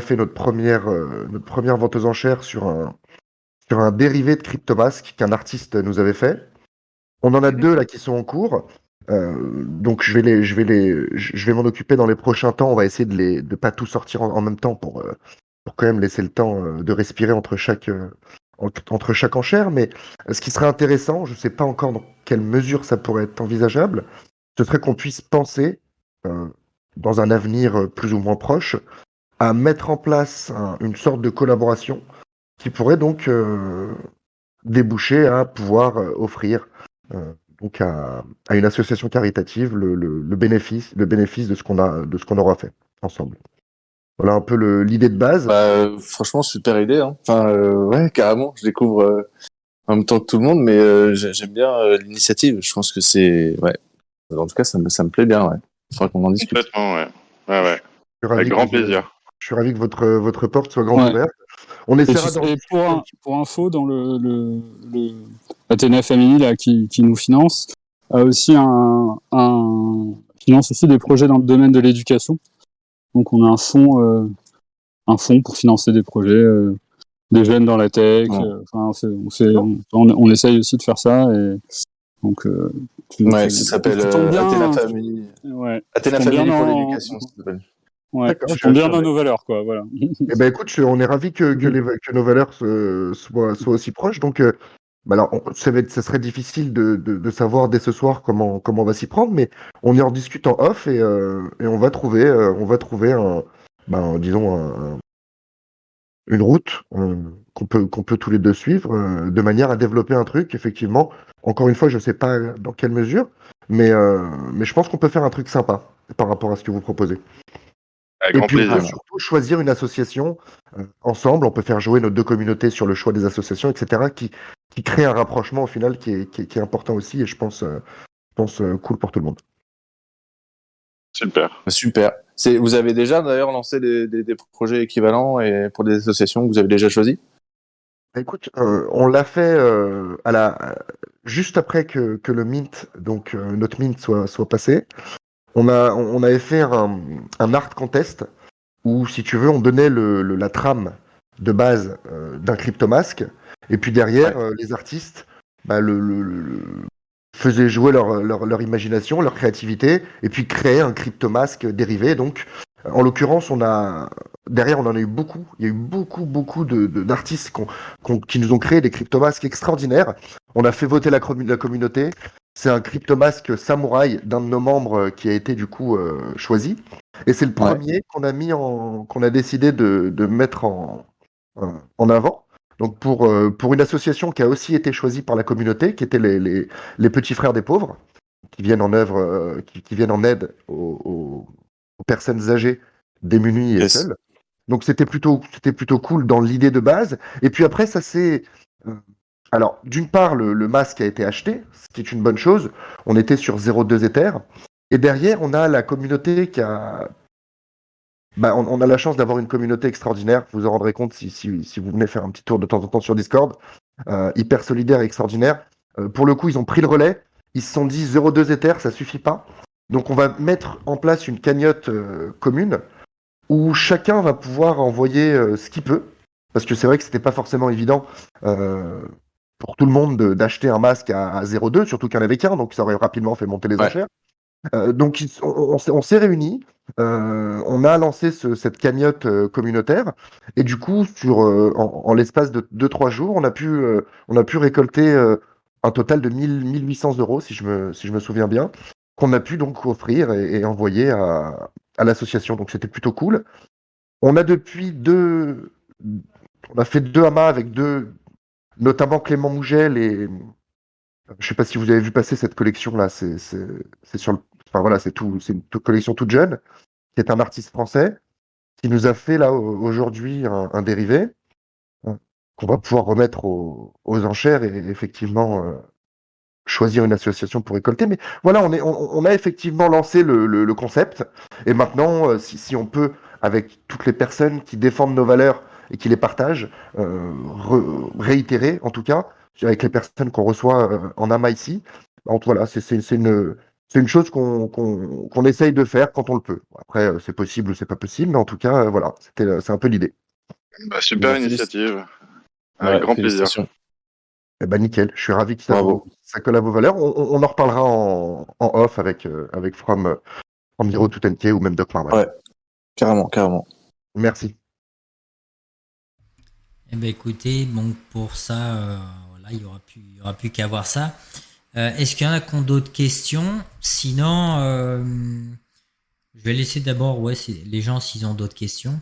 fait notre première vente aux enchères sur un dérivé de Cryptomask qu'un artiste nous avait fait. On en a deux là qui sont en cours. Donc je vais m'en occuper dans les prochains temps. On va essayer de pas tout sortir en même temps pour quand même laisser le temps de respirer entre chaque enchère. Mais ce qui serait intéressant, je ne sais pas encore dans quelle mesure ça pourrait être envisageable, ce serait qu'on puisse penser, dans un avenir plus ou moins proche, à mettre en place une sorte de collaboration qui pourrait donc déboucher à pouvoir offrir donc à une association caritative le bénéfice de ce qu'on aura fait ensemble. Voilà un peu l'idée de base. Franchement, super idée. Hein. Enfin, ouais, carrément. Je découvre en même temps que tout le monde, mais j'aime bien l'initiative. Je pense que c'est, ouais. En tout cas, ça me plaît bien. Ouais. Il faudra qu'on en discute. Complètement, ouais. Ouais. Avec grand plaisir. Je suis ravi que votre porte soit grande ouverte. On essaiera et pour info, dans la TNF Family là, qui nous finance, a aussi finance aussi des projets dans le domaine de l'éducation. Donc on a un fonds pour financer des projets, des jeunes dans la tech. On essaye aussi de faire ça. Et donc, ça s'appelle Athéna Family. Ouais, Athéna Family pour l'éducation, ça s'appelle. Ouais, tu tombes bien dans nos valeurs, quoi. Voilà. Eh ben écoute, on est ravis que nos valeurs soient aussi proches. Donc, alors, ça serait difficile de savoir dès ce soir comment on va s'y prendre, mais on y en discute en off et on va trouver une route qu'on peut tous les deux suivre de manière à développer un truc. Effectivement, encore une fois, je ne sais pas dans quelle mesure, mais je pense qu'on peut faire un truc sympa par rapport à ce que vous proposez. Avec grand plaisir. On peut surtout choisir une association ensemble. On peut faire jouer nos deux communautés sur le choix des associations, etc., qui crée un rapprochement au final qui est important aussi et je pense cool pour tout le monde. Super. Vous avez déjà d'ailleurs lancé des projets équivalents et pour des associations que vous avez déjà choisies ? Écoute, on l'a fait juste après que le mint, donc notre mint soit passé. On avait fait un art contest où, si tu veux, on donnait la trame de base d'un Cryptomask et puis derrière, les artistes faisaient jouer leur imagination, leur créativité et puis créaient un Cryptomask dérivé. Donc, en l'occurrence, derrière, on en a eu beaucoup. Il y a eu beaucoup d'artistes qui nous ont créé des Cryptomasks extraordinaires. On a fait voter la communauté. C'est un Cryptomask samouraï d'un de nos membres qui a été du coup choisi. Et c'est le premier qu'on a décidé de mettre en avant. Donc pour une association qui a aussi été choisie par la communauté, qui étaient les petits frères des pauvres, qui viennent en aide aux personnes âgées, démunies et seules. Donc c'était plutôt cool dans l'idée de base. Et puis après, ça c'est. Alors, d'une part, le masque a été acheté, ce qui est une bonne chose. On était sur 0,2 Ether. Et derrière, on a la communauté qui a. Bah, on a la chance d'avoir une communauté extraordinaire. Vous vous en rendrez compte si vous venez faire un petit tour de temps en temps sur Discord. Hyper solidaire et extraordinaire. Pour le coup, ils ont pris le relais. Ils se sont dit 0,2 Ether, ça suffit pas. Donc, on va mettre en place une cagnotte commune où chacun va pouvoir envoyer ce qu'il peut. Parce que c'est vrai que c'était pas forcément évident pour tout le monde d'acheter un masque à 0,2, surtout qu'il n'y en avait qu'un, donc ça aurait rapidement fait monter les Ouais. enchères. Donc on s'est réunis, on a lancé cette cagnotte communautaire, et du coup, en l'espace de 2-3 jours, on a pu récolter un total de 1800 euros, si je me souviens bien, qu'on a pu donc offrir et envoyer à l'association. Donc c'était plutôt cool. On a on a fait 2 amas avec notamment Clément Mougel et je sais pas si vous avez vu passer cette collection là, c'est enfin voilà, c'est une collection toute jeune, qui est un artiste français, qui nous a fait là aujourd'hui un dérivé qu'on va pouvoir remettre aux enchères et effectivement choisir une association pour récolter. Mais voilà, on a effectivement lancé le concept, et maintenant, si on peut, avec toutes les personnes qui défendent nos valeurs et qui les partagent, réitérer en tout cas, avec les personnes qu'on reçoit en AMA ici, voilà, c'est une chose qu'on essaye de faire quand on le peut. Après, c'est possible ou c'est pas possible, mais en tout cas, voilà, c'est un peu l'idée. Bah, super Bah, initiative. Avec Ouais, grand plaisir. félicitations. Eh ben nickel, je suis ravi que Bravo. ça colle à vos valeurs. On en reparlera en off avec From Zero to 10K ou même Doc Marvel. Ouais, carrément. Merci. Eh ben écoutez, bon pour ça, voilà, il y aura plus qu'à voir ça. Est-ce qu'il y en a qui ont d'autres questions? Sinon, je vais laisser d'abord les gens s'ils ont d'autres questions.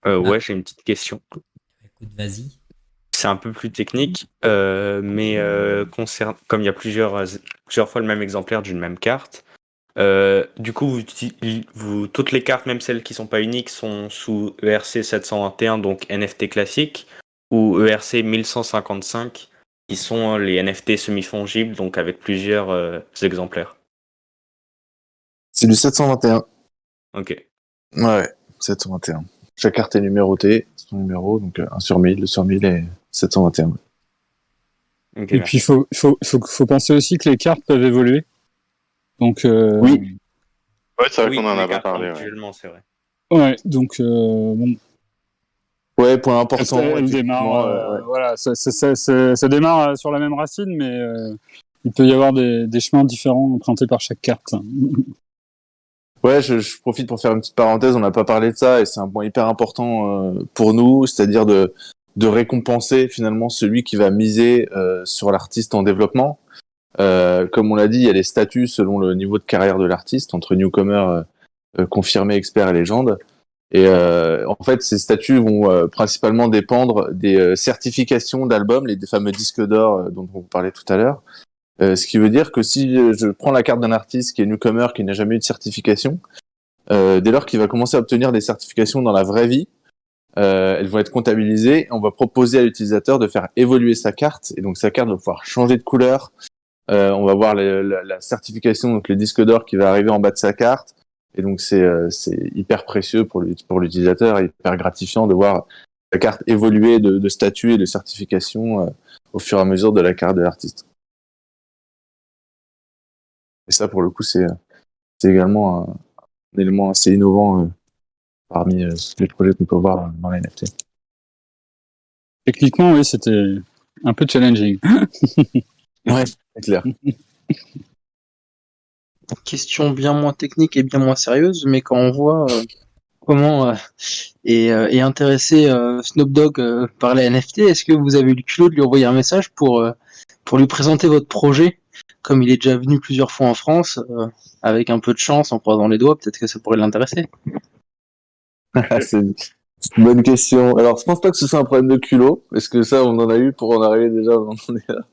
Ouais, j'ai une petite question. Écoute, vas-y. C'est un peu plus technique, mais comme il y a plusieurs fois le même exemplaire d'une même carte, du coup, toutes les cartes, même celles qui sont pas uniques, sont sous ERC 721, donc NFT classique, ou ERC 1155, qui sont les NFT semi-fongibles, donc avec plusieurs exemplaires. C'est du 721. Ok. Ouais, 721. Chaque carte est numérotée, son numéro, donc 1 sur 1000, 2 sur 1000 et 721. Ok, Et puis, il faut penser aussi que les cartes peuvent évoluer. Donc, Oui. Ouais, c'est vrai oui, qu'on en les avait cartes parlé. Ouais. individuellement, c'est vrai. ouais, donc, bon, Ouais, point important. elle démarre, Ouais. voilà, ça démarre sur la même racine, mais il peut y avoir des chemins différents empruntés par chaque carte. Ouais, je profite pour faire une petite parenthèse. On n'a pas parlé de ça et c'est un point hyper important pour nous, c'est-à-dire de récompenser finalement celui qui va miser sur l'artiste en développement. Comme on l'a dit, il y a les statuts selon le niveau de carrière de l'artiste entre newcomer, confirmé, expert et légende. Et en fait, ces statuts vont principalement dépendre des certifications d'albums, les fameux disques d'or dont on vous parlait tout à l'heure. Ce qui veut dire que si je prends la carte d'un artiste qui est newcomer, qui n'a jamais eu de certification, dès lors qu'il va commencer à obtenir des certifications dans la vraie vie, elles vont être comptabilisées. On va proposer à l'utilisateur de faire évoluer sa carte, et donc sa carte va pouvoir changer de couleur. On va voir la certification, donc le disque d'or qui va arriver en bas de sa carte, et donc c'est hyper précieux pour l'utilisateur, et hyper gratifiant de voir la carte évoluer de statut et de certification au fur et à mesure de la carrière de l'artiste. Et ça, pour le coup, c'est également un élément assez innovant parmi les projets qu'on peut voir dans la NFT. Techniquement, oui, c'était un peu challenging. Ouais, c'est clair. Question bien moins technique et bien moins sérieuse, mais quand on voit comment est intéressé Snoop Dogg par les NFT, est-ce que vous avez eu le culot de lui envoyer un message pour lui présenter votre projet, comme il est déjà venu plusieurs fois en France, avec un peu de chance, en croisant les doigts, peut-être que ça pourrait l'intéresser. C'est une bonne question. Alors, je pense pas que ce soit un problème de culot, parce que ça, on en a eu pour en arriver déjà, on en est là.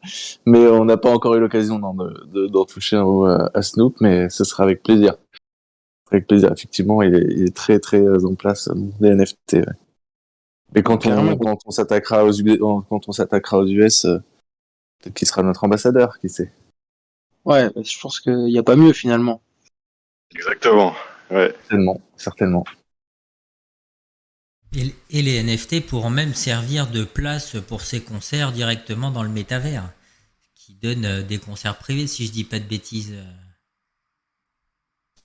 Mais on n'a pas encore eu l'occasion d'en toucher un mot à Snoop, mais ce sera avec plaisir. Avec plaisir. Effectivement, il est très très en place les NFT. Ouais. Mais quand on s'attaquera aux US, peut-être qu'il sera notre ambassadeur, qui sait. Ouais, je pense qu'il n'y a pas mieux finalement. Exactement. Ouais. Certainement. Et les NFT pourront même servir de place pour ces concerts directement dans le métavers, qui donne des concerts privés, si je dis pas de bêtises.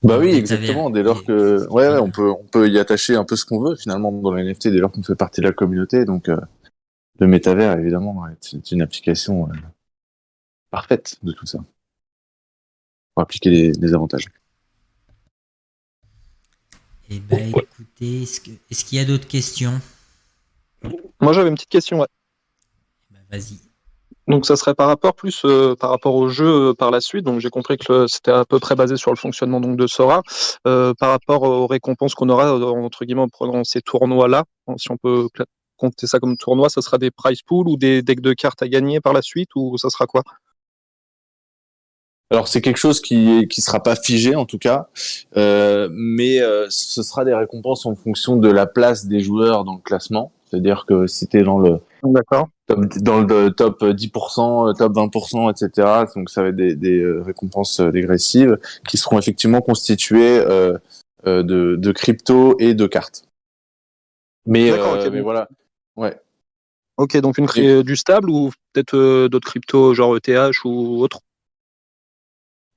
Bah Dans le oui, métavers. exactement. Dès lors que, on peut y attacher un peu ce qu'on veut finalement dans les NFT dès lors qu'on fait partie de la communauté. Donc, le métavers, évidemment, c'est une application parfaite de tout ça pour appliquer les avantages. Eh ben, écoutez, est-ce qu'il y a d'autres questions? Moi, j'avais une petite question, ouais. Ben, vas-y. Donc, ça serait par rapport par rapport au jeu par la suite. Donc, j'ai compris que c'était à peu près basé sur le fonctionnement donc de Sora. Par rapport aux récompenses qu'on aura entre guillemets en prenant ces tournois-là, si on peut compter ça comme tournoi, ça sera des prize pools ou des decks de cartes à gagner par la suite, ou ça sera quoi? Alors c'est quelque chose qui sera pas figé en tout cas, mais ce sera des récompenses en fonction de la place des joueurs dans le classement. C'est-à-dire que si t'es dans le top 10%, top 20%, etc. Donc ça va être des récompenses dégressives qui seront effectivement constituées de crypto et de cartes. Mais voilà, ouais. Ok, donc du stable ou peut-être d'autres cryptos genre ETH ou autre?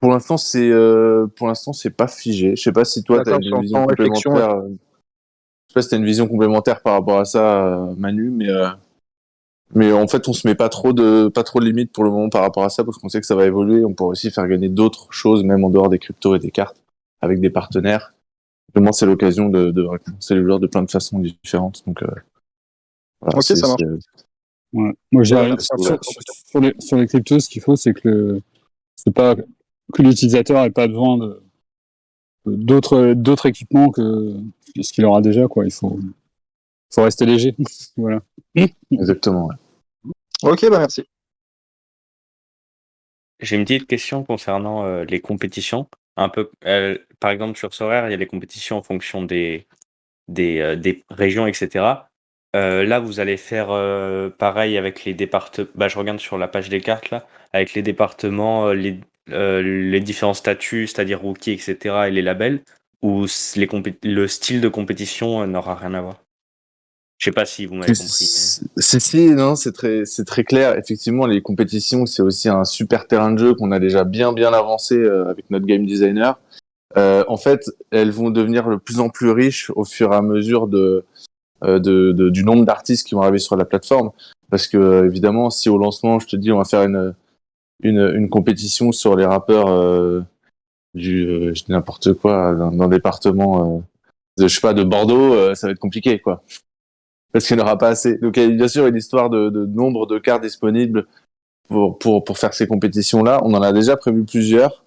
Pour l'instant, c'est pas figé. Je sais pas si toi, tu as une vision complémentaire. Je sais pas si t'as une vision complémentaire par rapport à ça, Manu, mais en fait, on se met pas trop de limites pour le moment par rapport à ça parce qu'on sait que ça va évoluer. On pourra aussi faire gagner d'autres choses, même en dehors des cryptos et des cartes, avec des partenaires. Vraiment, c'est l'occasion de récompenser les joueurs de plein de façons différentes. Donc, voilà, ok, ça marche. Ouais. Moi, sur les cryptos, ce qu'il faut, c'est que c'est pas que l'utilisateur ait pas besoin d'autres équipements que ce qu'il aura déjà, quoi. Il faut rester léger. Voilà. Exactement. Ouais. Ok, bah merci. J'ai une petite question concernant les compétitions. Un peu, par exemple, sur Sorare, il y a les compétitions en fonction des régions, etc. Là, vous allez faire pareil avec les départements. Bah, je regarde sur la page des cartes là, avec les départements, les différents statuts, c'est-à-dire rookie, etc. et les labels, ou le style de compétition n'aura rien à voir. Je sais pas si vous m'avez compris. Si, non, c'est très clair. Effectivement, les compétitions, c'est aussi un super terrain de jeu qu'on a déjà bien avancé avec notre game designer. En fait, elles vont devenir de plus en plus riches au fur et à mesure du nombre d'artistes qui vont arriver sur la plateforme. Parce que évidemment, si au lancement, je te dis, on va faire une compétition sur les rappeurs je dis n'importe quoi, dans le département je sais pas, de Bordeaux, ça va être compliqué, quoi. Parce qu'il n'y en aura pas assez. Donc, il y a bien sûr une histoire de nombre de cartes disponibles pour faire ces compétitions-là. On en a déjà prévu plusieurs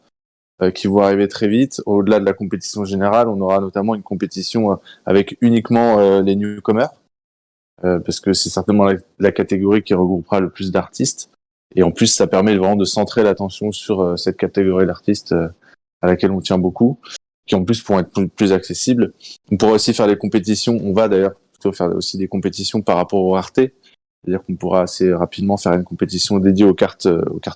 qui vont arriver très vite. Au-delà de la compétition générale, on aura notamment une compétition avec uniquement les newcomers, parce que c'est certainement la catégorie qui regroupera le plus d'artistes. Et en plus, ça permet vraiment de centrer l'attention sur cette catégorie d'artistes à laquelle on tient beaucoup, qui en plus pourront être plus accessibles. On pourra aussi faire des compétitions. On va d'ailleurs plutôt faire aussi des compétitions par rapport aux raretés. C'est-à-dire qu'on pourra assez rapidement faire une compétition dédiée aux cartes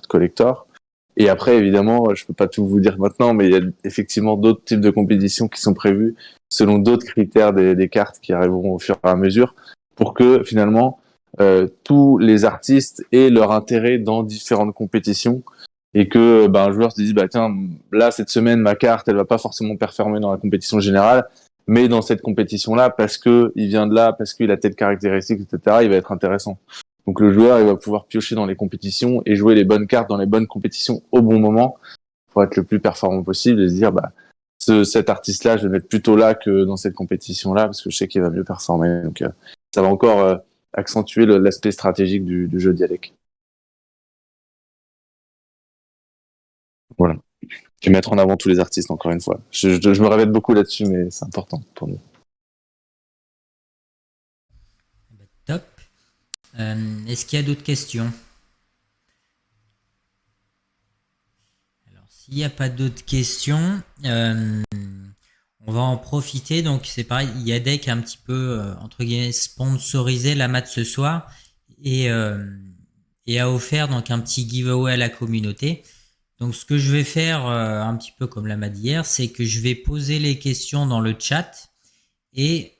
collector. Et après, évidemment, je peux pas tout vous dire maintenant, mais il y a effectivement d'autres types de compétitions qui sont prévues selon d'autres critères des cartes qui arriveront au fur et à mesure pour que finalement tous les artistes aient leur intérêt dans différentes compétitions et que un joueur se dise tiens, là cette semaine ma carte elle va pas forcément performer dans la compétition générale, mais dans cette compétition-là, parce que il vient de là, parce qu'il a telle caractéristique, etc., il va être intéressant. Donc le joueur, il va pouvoir piocher dans les compétitions et jouer les bonnes cartes dans les bonnes compétitions au bon moment pour être le plus performant possible et se dire, cet artiste-là, je vais le mettre plutôt là que dans cette compétition-là parce que je sais qu'il va mieux performer. Donc ça va encore accentuer l'aspect stratégique du jeu Dialect. Voilà. Et mettre en avant tous les artistes, encore une fois. Je me répète beaucoup là-dessus, mais c'est important pour nous. Top. Est-ce qu'il y a d'autres questions? Alors, s'il n'y a pas d'autres questions, On va en profiter. Donc c'est pareil, Yadec a un petit peu entre guillemets sponsorisé la mat ce soir et a offert donc un petit giveaway à la communauté. Donc ce que je vais faire un petit peu comme la mat d'hier, c'est que je vais poser les questions dans le chat et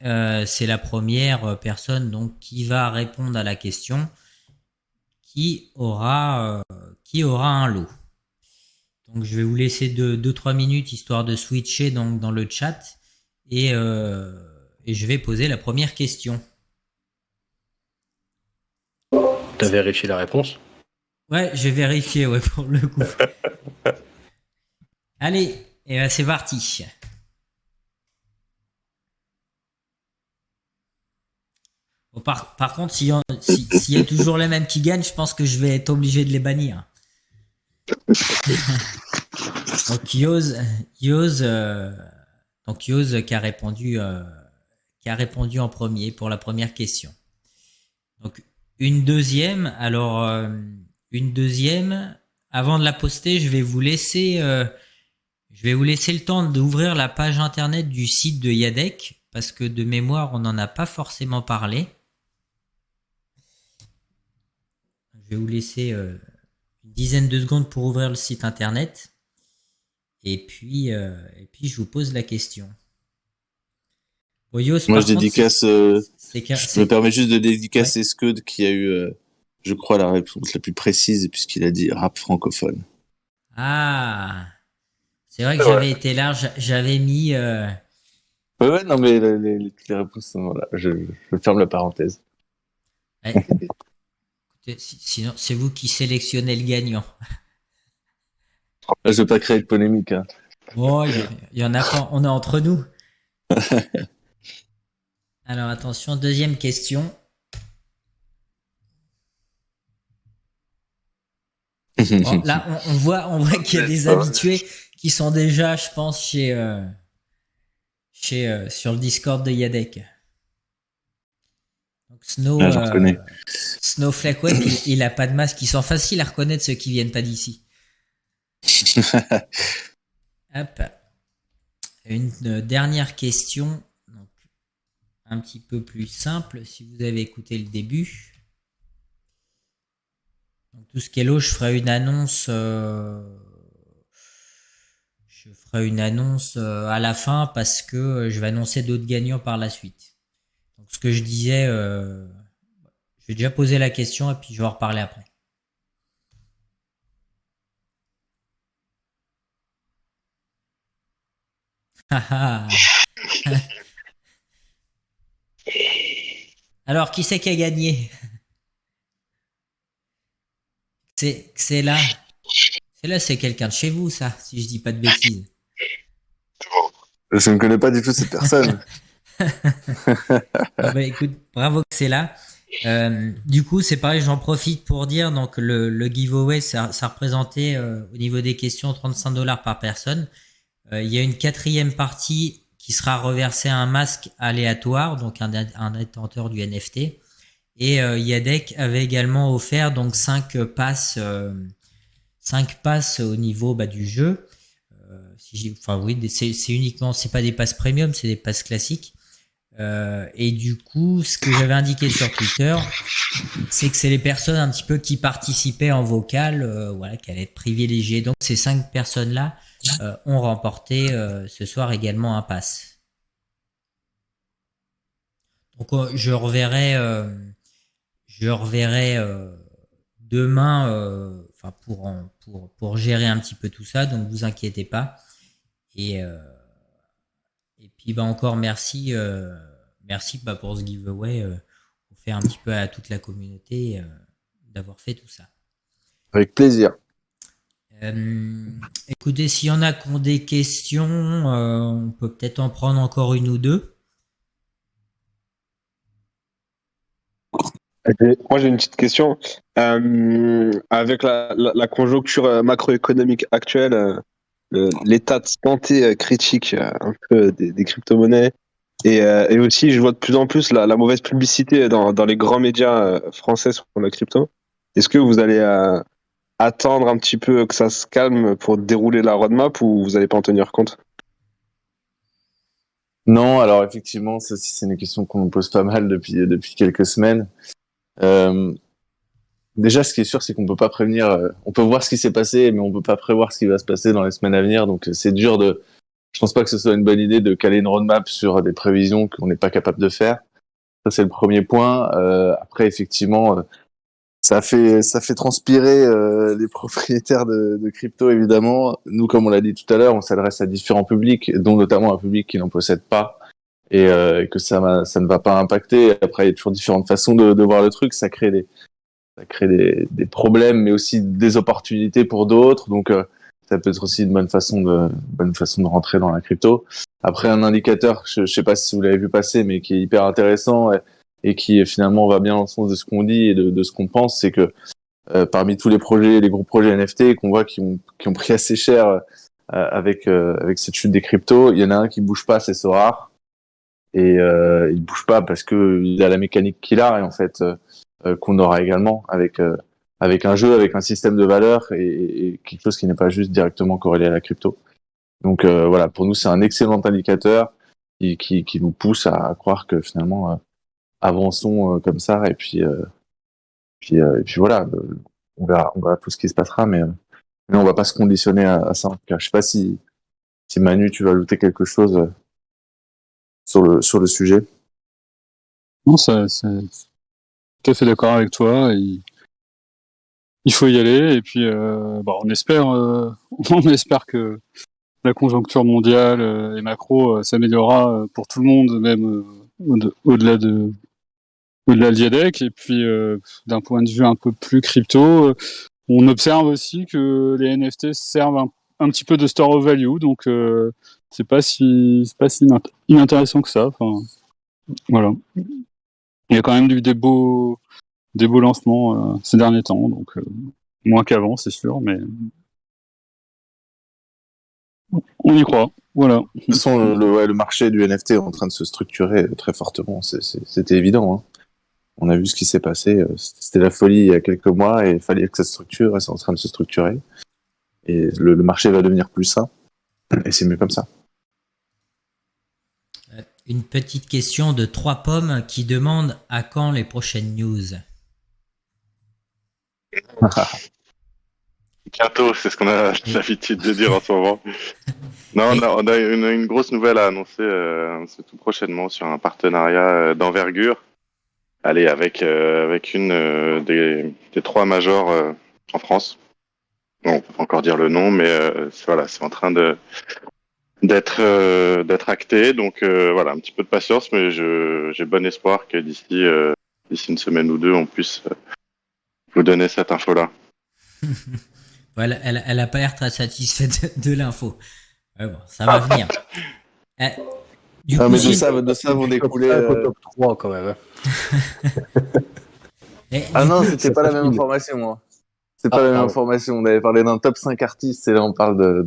c'est la première personne donc qui va répondre à la question qui aura un lot. Donc je vais vous laisser 2-3 minutes histoire de switcher donc dans le chat et je vais poser la première question. T'as vérifié la réponse? Ouais, j'ai vérifié pour le coup. Allez, et ben c'est parti. Bon, par contre, s'il y a toujours les mêmes qui gagnent, je pense que je vais être obligé de les bannir. Donc Yoz qui a répondu en premier pour la première question. Donc une deuxième. Avant de la poster, je vais vous laisser le temps d'ouvrir la page internet du site de Yadec parce que de mémoire on n'en a pas forcément parlé. Je vais vous laisser une dizaine de secondes pour ouvrir le site internet. Et puis je vous pose la question. Oyos, Moi, je dédicace. Je me permets juste de dédicacer Ouais. Scud qui a eu, je crois, la réponse la plus précise puisqu'il a dit rap francophone. Ah, c'est vrai que j'avais été large. J'avais mis. Ouais, non, mais toutes les réponses sont là. Je ferme la parenthèse. Ouais. Écoutez, sinon, c'est vous qui sélectionnez le gagnant. Là, je veux pas créer de polémique. Hein. Bon, il y en a pas. On est entre nous. Alors attention, deuxième question. Bon, là, on voit qu'il y a des habitués qui sont déjà, je pense, sur le Discord de Yadec. Donc Snowflake Web, il a pas de masque. Ils sont faciles à reconnaître ceux qui viennent pas d'ici. Hop. Une dernière question, donc un petit peu plus simple. Si vous avez écouté le début, donc tout ce qui est lot, je ferai une annonce. À la fin parce que je vais annoncer d'autres gagnants par la suite. Donc ce que je disais, je vais déjà poser la question et puis je vais en reparler après. Alors, qui c'est qui a gagné? C'est là. C'est là, c'est quelqu'un de chez vous, ça, si je dis pas de bêtises. Je ne connais pas du tout cette personne. Bah, écoute, bravo que c'est là. Du coup, c'est pareil, j'en profite pour dire, donc le giveaway, ça représentait au niveau des questions $35 par personne. Il y a une quatrième partie qui sera reversée à un masque aléatoire, donc un détenteur du NFT. Et Yadec avait également offert donc 5 passes au niveau du jeu. C'est uniquement, c'est pas des passes premium, c'est des passes classiques. Et du coup, ce que j'avais indiqué sur Twitter, c'est que c'est les personnes un petit peu qui participaient en vocal, qui allaient être privilégiées. Donc ces 5 personnes-là ont remporté ce soir également un pass. Donc je reverrai demain, pour gérer un petit peu tout ça. Donc vous inquiétez pas. Et puis encore merci pour ce giveaway, offert un petit peu à toute la communauté d'avoir fait tout ça. Avec plaisir. Écoutez, s'il y en a qui ont des questions, on peut peut-être en prendre encore une ou deux. Moi, j'ai une petite question. Avec la conjoncture macroéconomique actuelle, l'état de santé critique un peu des crypto-monnaies, et aussi, je vois de plus en plus la mauvaise publicité dans les grands médias français sur la crypto. Est-ce que vous allez attendre un petit peu que ça se calme pour dérouler la roadmap ou vous n'allez pas en tenir compte? Non, alors effectivement, ça aussi, c'est une question qu'on me pose pas mal depuis quelques semaines. Euh, Déjà, ce qui est sûr, c'est qu'on peut pas prévenir. On peut voir ce qui s'est passé, mais on peut pas prévoir ce qui va se passer dans les semaines à venir. Donc, c'est dur de. Je pense pas que ce soit une bonne idée de caler une roadmap sur des prévisions qu'on n'est pas capable de faire. Ça, c'est le premier point. Après, effectivement, ça fait transpirer les propriétaires de crypto, évidemment. Nous, comme on l'a dit tout à l'heure, on s'adresse à différents publics, dont notamment un public qui n'en possède pas, et que ça ne va pas impacter. Après, il y a toujours différentes façons de voir le truc. Ça crée des problèmes, mais aussi des opportunités pour d'autres. Donc, ça peut être aussi une bonne façon de rentrer dans la crypto. Après, un indicateur, je sais pas si vous l'avez vu passer, mais qui est hyper intéressant et qui finalement va bien dans le sens de ce qu'on dit et de ce qu'on pense, c'est que parmi tous les gros projets NFT qu'on voit qui ont pris assez cher avec cette chute des cryptos, il y en a un qui bouge pas, c'est Sorare. Et il bouge pas parce que il a la mécanique qu'il a, et en fait qu'on aura également avec un jeu, avec un système de valeurs et quelque chose qui n'est pas juste directement corrélé à la crypto. Donc voilà, pour nous c'est un excellent indicateur qui nous pousse à croire que finalement avançons comme ça, et puis voilà, on verra tout ce qui se passera, mais on va pas se conditionner à ça en tout cas. Je sais pas si Manu, tu veux ajouter quelque chose sur le sujet. Non, ça, c'est tout à fait d'accord avec toi. Il faut y aller, et puis on espère on espère que la conjoncture mondiale et macro s'améliorera pour tout le monde, même au-delà de l'IADEC. Et puis d'un point de vue un peu plus crypto, on observe aussi que les NFT servent un petit peu de store of value, donc c'est pas si inintéressant que ça. Enfin, voilà. Il y a quand même eu des beaux lancements ces derniers temps, donc moins qu'avant, c'est sûr, mais on y croit. Voilà. De toute façon, le marché du NFT est en train de se structurer très fortement. C'était évident, hein. On a vu ce qui s'est passé. C'était la folie il y a quelques mois, et il fallait que ça se structure, et c'est en train de se structurer. Et le marché va devenir plus sain, et c'est mieux comme ça. Une petite question de 3 pommes qui demande à quand les prochaines news. Bientôt, c'est ce qu'on a l'habitude de dire en ce moment. Non, on a une grosse nouvelle à annoncer c'est tout prochainement sur un partenariat d'envergure. Allez, avec une des 3 majors en France. Bon, on peut pas encore dire le nom, mais voilà, c'est en train d'être acté. Donc voilà, un petit peu de patience, mais j'ai bon espoir que d'ici une semaine ou deux, on puisse vous donner cette info-là. Voilà, elle a pas l'air très satisfaite de l'info. Ouais, bon, ça va venir. Du coup, mais de ça vont découler. Top 3 quand même. Ah non, c'était pas la même information, hein. C'est pas la même information. On avait parlé d'un top 5 artistes, et là on parle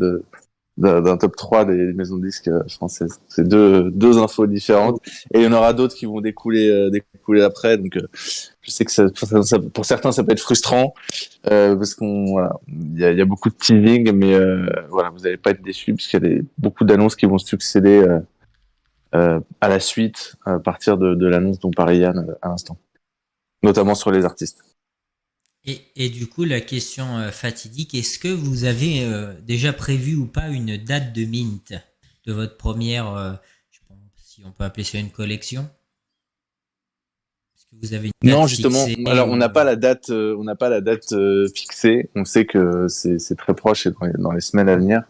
d'un top 3 des maisons de disques françaises. C'est deux infos différentes, et il y en aura d'autres qui vont découler après. Donc je sais que ça, pour certains ça peut être frustrant parce il y a beaucoup de teasing, mais voilà, vous n'allez pas être déçus, parce qu'il y a beaucoup d'annonces qui vont succéder à la suite à partir de l'annonce dont parlait Yann à l'instant, notamment sur les artistes. Et du coup, la question fatidique, est-ce que vous avez déjà prévu ou pas une date de mint de votre première, je sais pas si on peut appeler ça une collection? Est-ce que vous avez une date Non, justement. fixée, Alors, on n'a pas la date fixée. On sait que c'est très proche et dans les semaines à venir.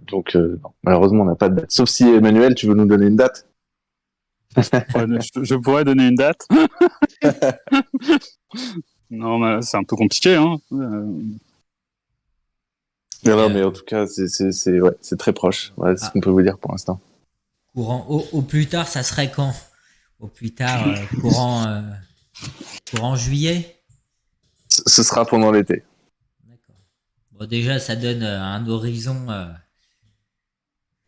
Donc, non, malheureusement, on n'a pas de date. Sauf si, Emmanuel, tu veux nous donner une date. Je pourrais donner une date. Non, mais c'est un peu compliqué, hein. Non, mais en tout cas, c'est très proche. Voilà, c'est ce qu'on peut vous dire pour l'instant. Au plus tard, ça serait quand? Au plus tard, courant juillet? Ce sera pendant l'été. D'accord. Bon, déjà, ça donne un horizon.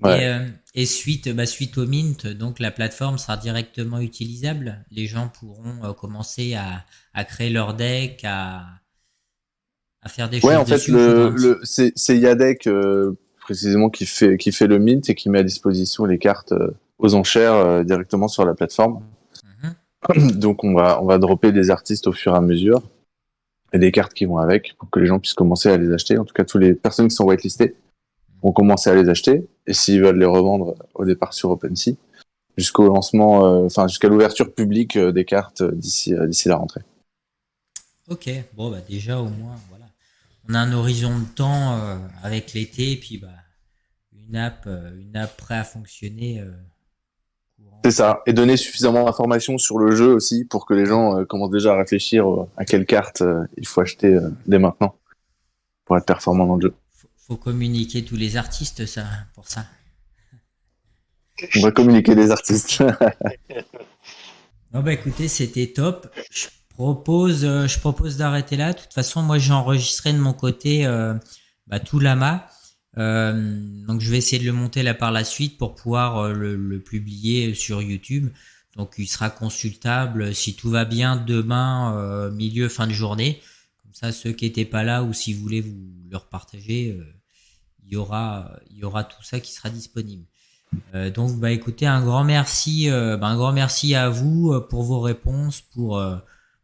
Ouais. Et suite au mint, donc la plateforme sera directement utilisable. Les gens pourront commencer à créer leur deck, à faire des choses Ouais, en fait, dessus. c'est Yadec précisément qui fait le mint et qui met à disposition les cartes aux enchères directement sur la plateforme. Donc on va dropper des artistes au fur et à mesure et des cartes qui vont avec pour que les gens puissent commencer à les acheter. En tout cas, toutes les personnes qui sont whitelistées vont commencer à les acheter et s'ils veulent les revendre au départ sur OpenSea jusqu'au lancement, jusqu'à l'ouverture publique des cartes d'ici la rentrée. Ok, bon bah déjà au moins voilà, on a un horizon de temps avec l'été et puis une app prête à fonctionner. C'est ça, et donner suffisamment d'informations sur le jeu aussi pour que les gens commencent déjà à réfléchir à quelle carte il faut acheter dès maintenant pour être performant dans le jeu. Faut communiquer tous les artistes pour ça. On va communiquer les artistes. Non bah écoutez, c'était top. Je propose d'arrêter là. De toute façon, moi j'ai enregistré de mon côté tout l'AMA. Donc je vais essayer de le monter là par la suite pour pouvoir le publier sur YouTube. Donc il sera consultable si tout va bien demain milieu fin de journée. Comme ça ceux qui étaient pas là ou si vous voulez vous le repartager, il y aura tout ça qui sera disponible. Donc bah écoutez, un grand merci à vous pour vos réponses, pour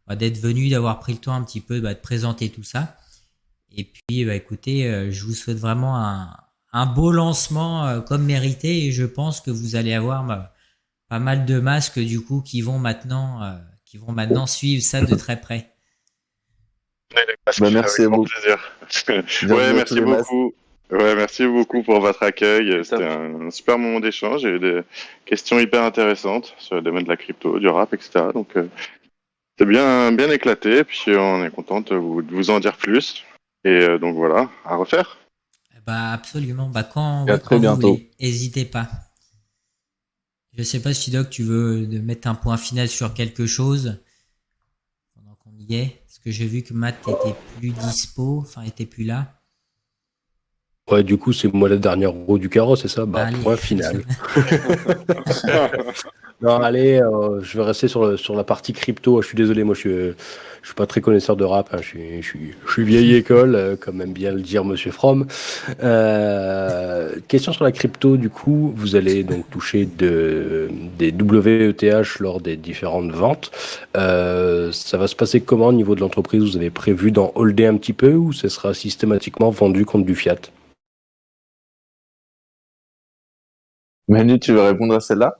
d'être venu, d'avoir pris le temps un petit peu de présenter tout ça. Et puis, écoutez, je vous souhaite vraiment un beau lancement comme mérité et je pense que vous allez avoir pas mal de masques du coup qui vont maintenant suivre ça de très près. Merci à vous. Plaisir. Ouais, merci beaucoup. Ouais, merci beaucoup pour votre accueil. C'était un super moment d'échange. Il y a eu des questions hyper intéressantes sur le domaine de la crypto, du rap, etc. Donc, c'est bien éclaté. Et puis, on est content de vous en dire plus. Et donc voilà, à refaire. Absolument. Quand très vous bientôt. voulez, n'hésitez pas. Je sais pas si Doc, tu veux mettre un point final sur quelque chose pendant qu'on y est. Parce que j'ai vu que Matt était plus dispo, était plus là. Ouais, du coup, c'est moi la dernière roue du carreau, c'est ça? Allez. Point final. Non, allez, je vais rester sur la partie crypto. Je suis désolé, moi, je suis pas très connaisseur de rap. Je suis vieille école, comme aime bien le dire Monsieur Fromm. Question sur la crypto, du coup, vous allez donc toucher des WETH lors des différentes ventes. Ça va se passer comment au niveau de l'entreprise? Vous avez prévu d'en holder un petit peu ou ce sera systématiquement vendu contre du fiat? Manu, tu veux répondre à celle-là?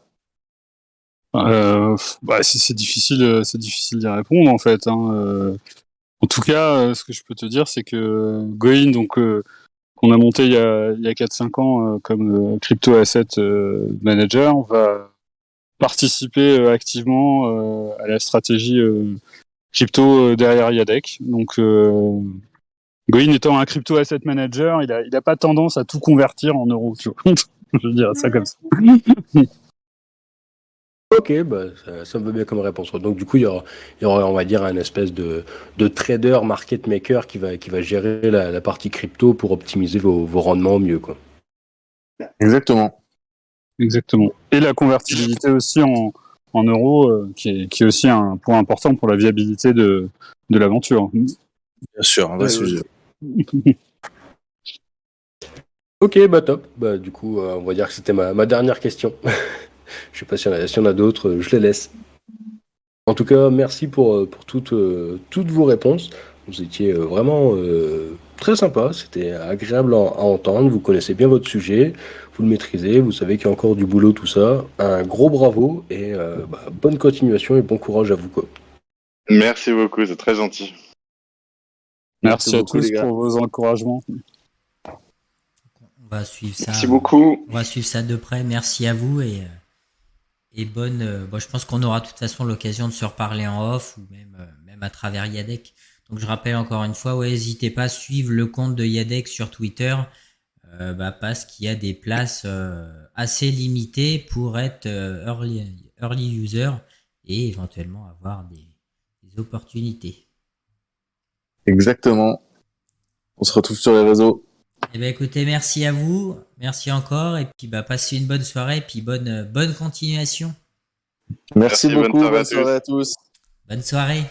C'est difficile d'y répondre en fait. En tout cas, ce que je peux te dire, c'est que Goin, donc qu'on a monté il y a 4-5 ans comme crypto asset manager, va participer activement à la stratégie crypto derrière Yadec. Donc Goin étant un crypto asset manager, il a pas tendance à tout convertir en euros. Tu vois. Je veux dire ça comme ça. Ok, ça me veut bien comme réponse. Donc du coup, il y aura, on va dire, un espèce de trader, market maker qui va gérer la partie crypto pour optimiser vos rendements au mieux, quoi. Exactement. Et la convertibilité aussi en euros, qui est aussi un point important pour la viabilité de l'aventure. Bien sûr, un vrai sujet. Ok, top. Du coup, on va dire que c'était ma dernière question. Je sais pas s'il y en a d'autres, je les laisse. En tout cas, merci pour toutes vos réponses. Vous étiez vraiment très sympa, c'était agréable à entendre. Vous connaissez bien votre sujet, vous le maîtrisez, vous savez qu'il y a encore du boulot, tout ça. Un gros bravo et bonne continuation et bon courage à vous, quoi. Merci beaucoup, c'est très gentil. Merci à tous pour vos encouragements. On va suivre ça. Merci beaucoup. On va suivre ça de près. Merci à vous et bonne. Je pense qu'on aura de toute façon l'occasion de se reparler en off ou même à travers Yadec. Donc je rappelle encore une fois, n'hésitez pas à suivre le compte de Yadec sur Twitter parce qu'il y a des places assez limitées pour être early user et éventuellement avoir des opportunités. Exactement. On se retrouve sur les réseaux. Écoutez, merci à vous, merci encore et puis passez une bonne soirée et puis bonne continuation. Merci beaucoup, bonne soirée à tous. Bonne soirée.